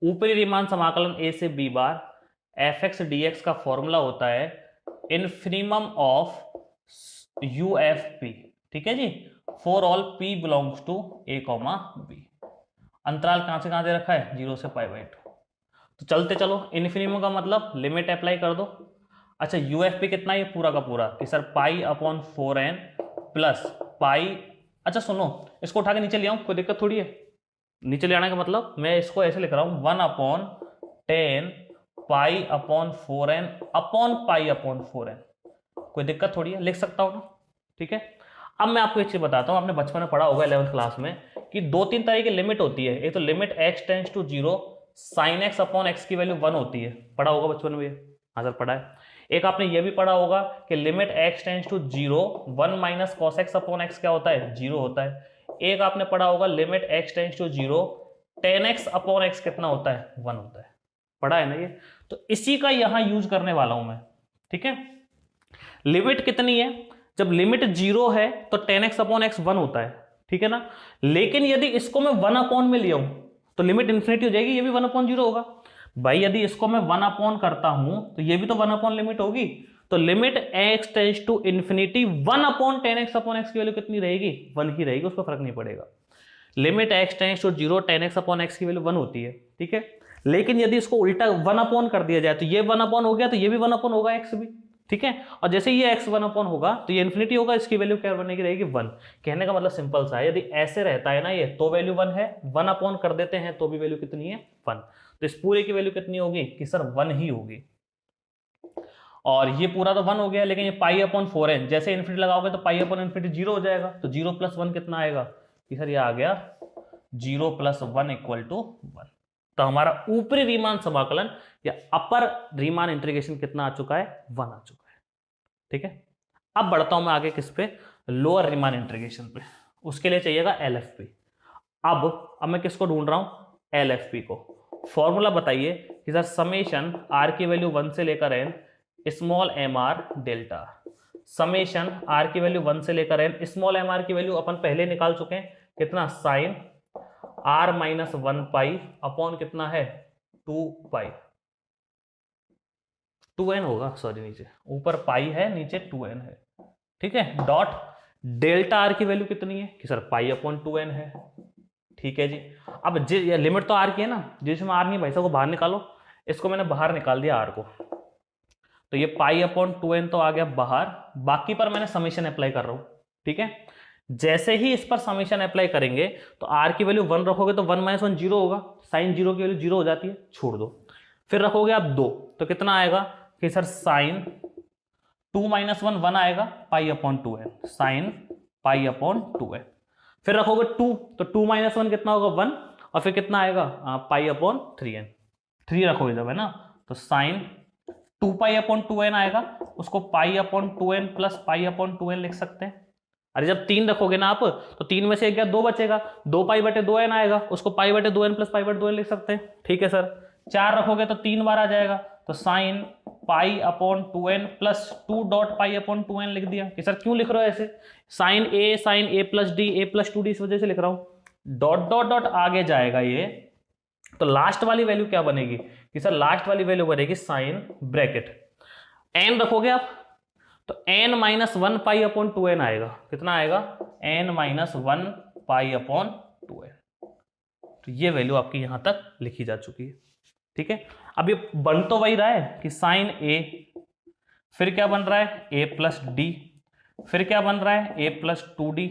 ऊपरी रीमान समाकलन ए से बी बार एफ एक्स डी एक्स का फॉर्मूला होता है infimum of U F P, ठीक है जी, for all P belongs to A comma B. अंतराल कहां से कहां दे रखा है, 0 से π/2। तो चलते चलो, इन्फिनिमम का मतलब लिमिट अप्लाई कर दो। अच्छा यूएफपी कितना है, पूरा का पूरा कि sir pi upon 4n plus pi, अच्छा सुनो इसको उठा के नीचे ले आऊं, कोई दिक्कत थोड़ी है। नीचे ले आने का मतलब मैं इसको ऐसे लिख रहा हूं 1 upon 10 pi upon 4n upon pi upon 4n, कोई दिक्कत थोड़ी है, लिख सकता हूं ना, ठीक है। अब मैं आपको एक चीज बताता हूं, आपने बचपन में पढ़ा होगा 11th क्लास में कि 2-3 तरह की लिमिट होती है। एक तो limit x tends to 0 sine x upon x की वैल्यू 1 होती है, पढ़ा होगा बचपन में, हाँ सर पढ़ा है। एक आपने ये भी पढ़ा होगा कि limit x tends to 0 1 minus cos x upon x क्या होता है, 0 होता है। एक आपने पढ़ा होगा limit x tends to 0 tan x upon x कितना होता है, 1 होता है, पढ़ा है ना ये। तो इसी का यहां यूज करने वाला हूं मैं, ठीक है। लिमिट कितनी है, जब लिमिट 0 है तो tan x अपॉन एक्स 1 होता है, ठीक है ना। लेकिन यदि इसको मैं 1 अपॉन में लिया हूं तो लिमिट इन्फिनिटी हो जाएगी, ये भी 1 अपॉन 0 होगा। भाई यदि इसको मैं 1 अपॉन करता हूं तो ये भी तो 1 अपॉन लिमिट होगी। तो limit x tends to infinity 1 upon tan x upon x की वैल्यू कितनी रहेगी, 1 ही रहेगी, उस पर फर्क नहीं पड़ेगा। Limit x tends to 0 tan x upon x की वैल्यू 1 होती है, ठीक है। लेकिन यदि इसको उल्टा 1 अपॉन कर दिया जाए तो ये 1 अपॉन हो गया, तो ये भी 1 अपॉन होगा x भी, ठीक है। और जैसे ये x 1 अपॉन होगा तो ये इन्फिनिटी होगा, इसकी वैल्यू क्या बनेगी, रहेगी 1। कहने का मतलब सिंपल सा है, यदि ऐसे रहता है ना ये तो वैल्यू 1 है, 1 अपॉन कर देते हैं तो भी वैल्यू कितनी है, 1। तो इस पूरे की वैल्यू कितनी होगी कि सर 1 ही होगी। और ये पूरा तो 1 हो गया, लेकिन ये पाई अपॉन 4n जैसे इन्फिनिटी लगाओगे तो पाई अपॉन इन्फिनिटी 0 हो जाएगा, तो 0 प्लस 1 कितना आएगा कि सर ये आ गया 0 प्लस 1 इक्वल टू 1। तो हमारा ऊपरी रीमान समाकलन या अपर रीमान इंटीग्रेशन कितना आ चुका है, 1 आ चुका है, ठीक है। अब बढ़ता हूं मैं आगे किस पे, लोअर रीमान इंटीग्रेशन पे। उसके लिए चाहिएगा LFP। अब मैं किसको ढूंढ रहा हूं, LFP को। फॉर्मूला बताइए कि सर समेशन r की वैल्यू 1 से लेकर n small mr delta, summation r की वैल्यू 1 से लेकर n स्मॉल mr की वैल्यू अपन पहले निकाल चुके हैं, कितना, sine r minus 1 pi upon कितना है, 2 पाई, 2n होगा, सॉरी नीचे ऊपर पाई है नीचे 2n है, ठीक है। डॉट डेल्टा आर की वैल्यू कितनी है कि सर पाई अपॉन 2n है, ठीक है जी। अब ये लिमिट तो आर की है ना, जिसमें आर नहीं भाई साहब को बाहर निकालो, इसको मैंने बाहर निकाल दिया आर को, तो ये पाई अपॉन 2n तो आ गया बाहर, बाकी पर मैंने समेशन अप्लाई कर रहा हूं, ठीक है। जैसे ही इस पर समेशन अप्लाई करेंगे तो आर की वैल्यू 1 रखोगे तो 1 माइनस 1 0 होगा, साइन 0 की वैल्यू 0 हो जाती है, छोड़ दो। फिर रखोगे आप 2 तो कितना आएगा कि सर साइन 2 माइनस 1 1 आएगा, पाई upon 2n, sign pi upon 2n। फिर रखोगे 2 तो 2 माइनस 1 कितना होगा, 1, और फिर कितना आएगा, पाई अपॉन 3n, 3 रखोगे जब, है ना, तो साइन 2 पाई अपॉन 2n आएगा, उसको पाई upon 2n plus pi upon 2n लिख सकते हैं। अरे जब 3 रखोगे ना आप तो 3 में से एक या 2 बचेगा, 2 पाई बटे 2n आएगा, उसको पाई बटे 2n प्लस पाई बटे 2n लिख सकते हैं, ठीक है सर। 4 रखोगे तो 3 बार आ जाएगा, तो sign pi upon 2n plus 2 dot पाई अपॉन 2n लिख दिया। कि सर क्यों लिख रहे हो ऐसे, sine A plus d a plus 2d इस वजह से लिख रहा हूं, डॉट डॉट डॉट आगे जाएगा ये तो लास्ट वाली वैल्यू क्या बनेगी कि सर लास्ट वाली वैल्यू बनेगी साइन ब्रैकेट एन रखोगे आप तो n minus one pi upon two n आएगा। कितना आएगा? n minus one pi upon two n. तो ये वैल्यू आपकी यहां तक लिखी जा चुकी है। ठीक है, अब ये बन तो वही रहा है कि साइन a, फिर क्या बन रहा है a प्लस डी, फिर क्या बन रहा है a प्लस टू डी,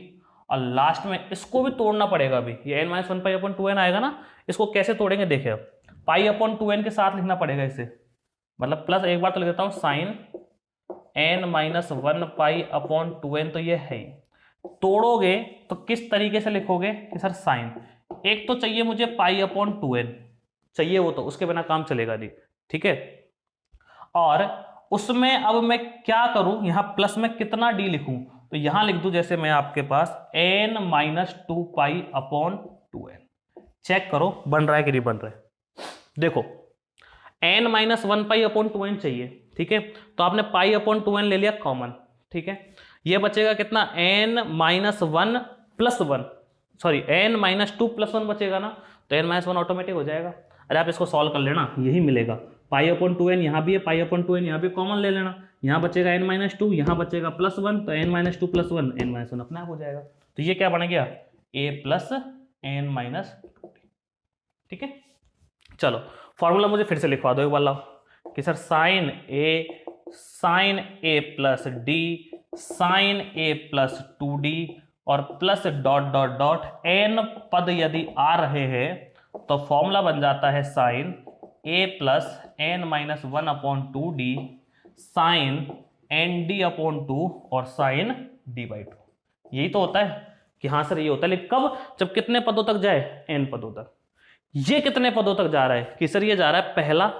और लास्ट में इसको भी तोड़ना पड़ेगा। अभी ये n minus one pi upon two n आएगा ना, इसको कैसे तोड़ेंगे देखिए। अब पाई अपॉन टू एन के साथ लिखना पड़ेगा इसे, मतलब प्लस एक बार तो लिख देता हूं sine n minus one pi upon two n. तो ये है ही। तोड़ोगे तो किस तरीके से लिखोगे कि सर साइन, एक तो चाहिए मुझे पाई अपॉन टू एन चाहिए, वो तो उसके बिना काम चलेगा नहीं। ठीक है, और उसमें अब मैं क्या करूं, यहां प्लस में कितना डी लिखूं, तो यहां लिख दूं जैसे मैं आपके पास n minus two pi upon two n. Check करो बन रहा है कि नहीं बन रहा है। देखो n minus one pi upon two n चाहिए। ठीक है, तो आपने पाई अपॉन टू एन ले लिया कॉमन। ठीक है, ये बचेगा कितना, n minus one plus one, sorry n minus two plus one बचेगा ना, तो n माइनस वन ऑटोमेटिक हो जाएगा। अरे आप इसको सॉल्व कर लेना, यही मिलेगा। पाई अपॉन टू एन यहाँ भी है, पाई अपॉन टू एन यहाँ भी कॉमन ले लेना, यहाँ बचेगा n माइनस टू, यहाँ बचेगा प्लस वन, तो n minus two plus one n minus one अपने आप हो जाएगा। तो ये क्या बन गया, a plus n minus to. ठीक है, चलो फॉर्मूला मुझे फिर से लिखवा दो एक बार लाओ कि सर साइन ए प्लस डी साइन ए प्लस टू डी और plus dot dot dot n पद यदि आ रहे हैं तो फॉर्मूला बन जाता है साइन ए plus N minus one upon two D sine N D upon two और साइन डी बाई टू। यही तो होता है कि हाँ सर ये होता है, लेकिन कब, जब कितने पदों तक जाए, एन पदों तक। ये कितने पदों तक जा रहा है कि सर ये जा रहा है पहला,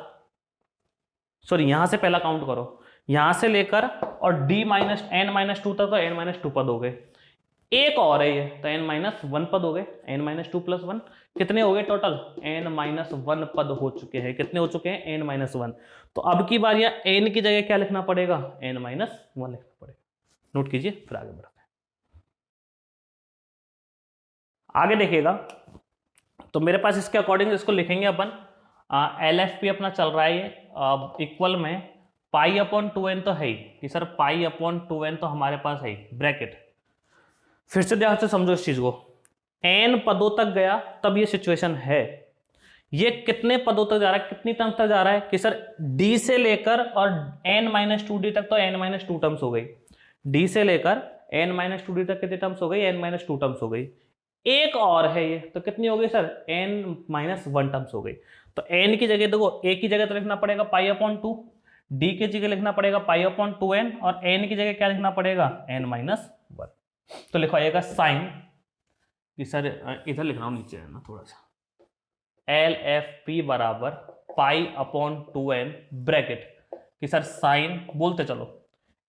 सॉरी यहां से पहला काउंट करो, यहां से लेकर और d minus n minus two तक, तो एन माइनस टू पद हो गए। एक और है ये, तो एन माइनस वन पद हो गए, n minus two plus one कितने हो गए टोटल, एन माइनस वन पद हो चुके हैं। कितने हो चुके हैं, एन माइनस वन। तो अब की बार यह एन की जगह क्या लिखना पड़ेगा, एन माइनस वन लिखना पड़ेगा। नोट कीजिए, फिर आगे बढ़ते हैं। आगे देखिएगा, तो मेरे पास इसके अकॉर्डिंग इसको लिखेंगे अपन, एल एफ पी अपना चल रहा है ये इक्वल में पाई अपॉन टू एन तो है ही कि sir pi upon two n तो हमारे पास है ही, ब्रैकेट। फिर से ध्यान से समझो इस चीज को, एन पदों तक गया तब ये सिचुएशन है। ये कितने पदों तक जा रहा है, कितनी टर्म्स तक जा रहा है कि सर डी से लेकर और एन माइनस टू डी तक, तो एन माइनस टू टर्म्स हो गई। डी से लेकर एन माइनस टू डी तक कितनी टर्म्स हो गई, एन माइनस टू टर्म्स हो गई। एक और है ये, तो कितनी हो गई sir, n minus one terms हो गई। तो एन की जगह देखो, ए की जगह तो लिखना पड़ेगा पाई अपॉन टू, डी की जगह लिखना पड़ेगा पाई अपॉन टू एन, और एन की जगह क्या लिखना पड़ेगा, एन माइनस वन। तो लिखो आएगा साइन कि सर इधर लिख रहा हूं नीचे है ना थोड़ा सा, एल एफ पी बराबर pi upon two n bracket कि सर साइन बोलते चलो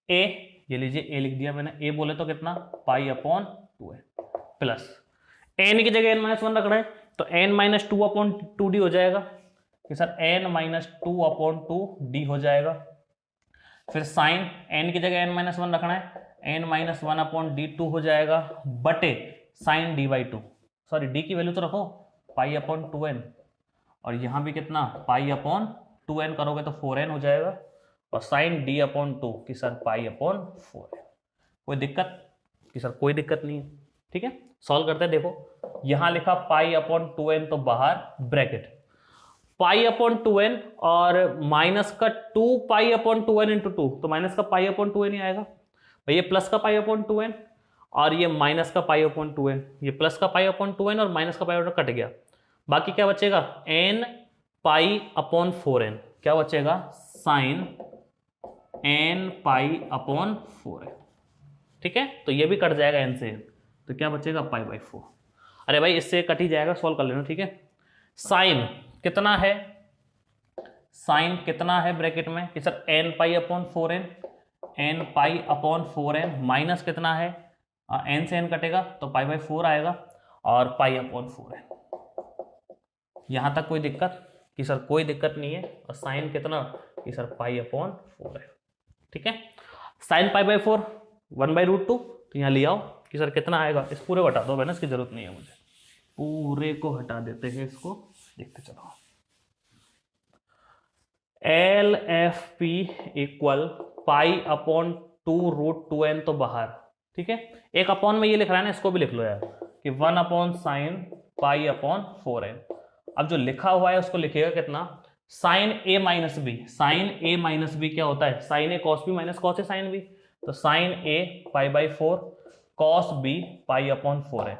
ए, ये लीजिए ए लिख दिया मैंने, ए बोले तो कितना pi upon two n plus n की जगह एन माइनस वन रख रहे हैं तो n minus two upon two d हो जाएगा कि sir n minus two upon two d हो जाएगा। फिर साइन एन की जगह एन माइनस वन रखना है, n minus one upon d two हो जाएगा बटे sine D by two, sorry d की वैल्यू तो रखो पाई अपॉन टू एन, और यहाँ भी कितना पाई अपॉन टू एन करोगे तो फोर एन हो जाएगा, और साइन डी अपॉन टू कि sir pi upon four n. कोई दिक्कत कि सर कोई दिक्कत नहीं है। ठीक है, सॉल्व करते हैं। देखो यहां लिखा पाई अपॉन टू एन तो बाहर bracket pi upon two n और माइनस का two pi upon two n into two, तो माइनस का पाई अपॉन टू एन ही आएगा भाई, ये प्लस का पाई अपॉन टू एन और ये माइनस का पाई अपॉन टू एन, ये प्लस का पाई अपॉन टू एन और माइनस का पाई अपॉन कट गया, बाकी क्या बचेगा n pi upon four n, क्या बचेगा sine n pi upon four n. ठीक है, तो ये भी कट जाएगा एन से, तो क्या बचेगा पाई बाई फोर। अरे भाई इससे कट ही जाएगा, सॉल्व कर लेना। ठीक है, साइन कितना है, साइन कितना है ब्रैकेट में कि sir n pi upon four n, n pi upon four n minus कितना है, एन से एन कटेगा तो पाई बाई फोर आएगा और पाई अपॉन फोर एन। यहां तक कोई दिक्कत कि सर कोई दिक्कत नहीं है, और साइन कितना कि सर पाई अपॉन फोर है। ठीक है, sine pi by four one by root two, तो यहाँ ले आओ कि सर कितना आएगा, इस पूरे को हटा दो, इसकी जरूरत नहीं है मुझे, पूरे को हटा देते हैं इसको, देखते चलो। L F P equal pi upon 2√2n तो बाहर, ठीक है। एक अपॉन में ये लिख रहा है ना, इसको भी लिख लो यार कि 1 upon sine pi upon 4n। अब जो लिखा हुआ है उसको लिखिएगा कितना, sine A minus B. Sine A minus B क्या होता है, sine A cos B minus cos A sine B. तो sine A pi by 4, cos B pi upon 4n,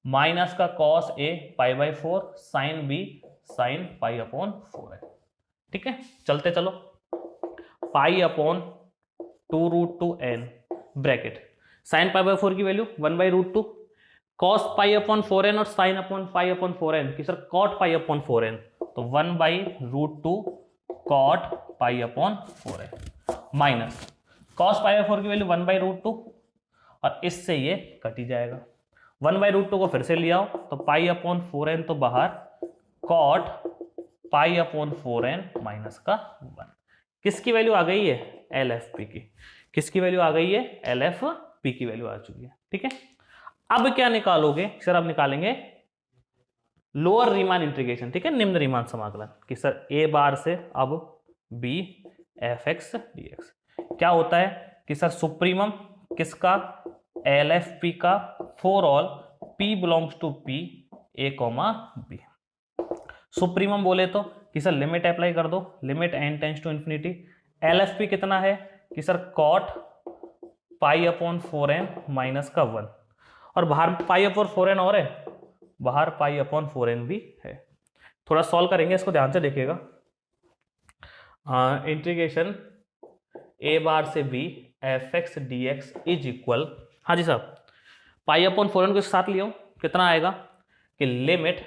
minus का cos A pi by 4, sine B sine pi upon 4n। ठीक है, चलते चलो। Pi upon 2√2n bracket, sine pi by 4 की value 1/√2, cos pi upon 4n और sine upon pi upon 4n की sir cot pi upon 4n, तो 1/√2 cot pi upon 4n minus cos pi by 4 की value 1/√2 और इससे ये cut ही जाएगा। 1/√2 को फिर से ले आओ तो पाई अपॉन 4n तो बाहर, cot pi upon 4n minus का 1। किसकी वैल्यू आ गई है, एल एफ पी की। किसकी वैल्यू आ गई है, एल एफ पी की वैल्यू आ चुकी है। ठीक है, अब क्या निकालोगे सर, अब निकालेंगे लोअर रीमान इंटीग्रेशन। ठीक है, निम्न रीमान समाकलन कि सर ए बार से अब b F x D x. क्या होता है कि सर सुप्रीमम किसका, एल एफ पी का for all P belongs to p A comma b. Supremum बोले तो कि सर लिमिट अप्लाई कर दो, limit n tends to infinity. L F p कितना है कि sir cot pi upon 4n minus का 1, और बाहर पाई अपॉन 4n और है, बाहर पाई अपॉन 4n भी है। थोड़ा सॉल्व करेंगे, इसको ध्यान से देखिएगा। इंटीग्रेशन ए बार से B F x D x is equal, हाँ जी साहब, पाई अपॉन 4n को साथ लियो, कितना आएगा कि limit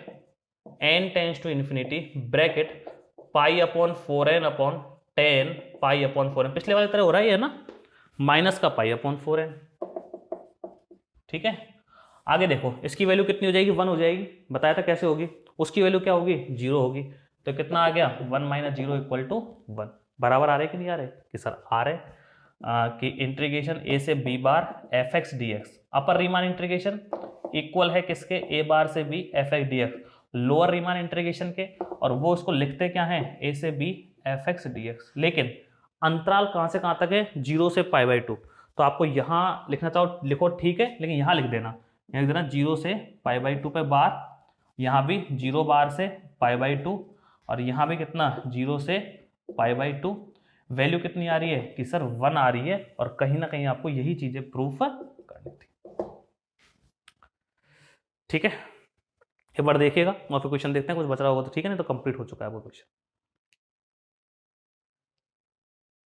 n tends to infinity bracket pi upon 4n upon 10 pi upon 4n, पिछले वाले तरह हो रहा है ना, माइनस का पाई अपॉन 4n। ठीक है, आगे देखो इसकी वैल्यू कितनी हो जाएगी, 1 हो जाएगी। बताया था कैसे होगी, उसकी वैल्यू क्या होगी, 0 होगी। तो कितना आ गया, 1 - 0 = 1। बराबर आ रहे कि नहीं आ रहे, कि सर आ रहे। कि इंटीग्रेशन ए से बी बार F x D X, upper Riemann integration equal है किसके, ए बार से B F x D X, lower Riemann integration के, और वो उसको लिखते क्या है, ए से B F x D X. लेकिन अंतराल कहाँ से कहाँ तक है, 0 से π/2। तो आपको यहाँ लिखना चाहो लिखो, ठीक है, लेकिन यहाँ लिख देना, यहाँ लिख देना 0 से π/2 पे बार, यहाँ भी 0 बार से π/2, और यहाँ भी कितना 0 से π/2। वैल्यू कितनी आ रही है कि सर 1 आ रही है, और कहीं ना कहीं आपको यही चीजें प्रूफ करनी थी। ठीक है, एक बार देखिएगा और फिर क्वेश्चन देखते हैं, कुछ बच रहा होगा तो ठीक है, नहीं तो कंप्लीट हो चुका है वो क्वेश्चन।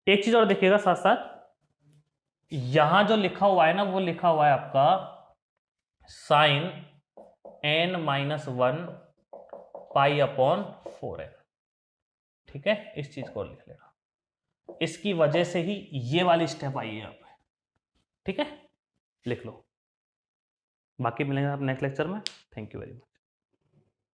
एक चीज और देखिएगा साथ साथ, यहां जो लिखा हुआ है ना, वो लिखा हुआ है आपका साइन n-1 पाई अपॉन 4n। ठीक है, इस चीज को लिख लेना, इसकी वजह से ही ये वाली स्टेप आई है यहाँ पे। ठीक है, लिख लो। बाकी मिलेंगे आप नेक्स्ट लेक्चर में। Thank you very much.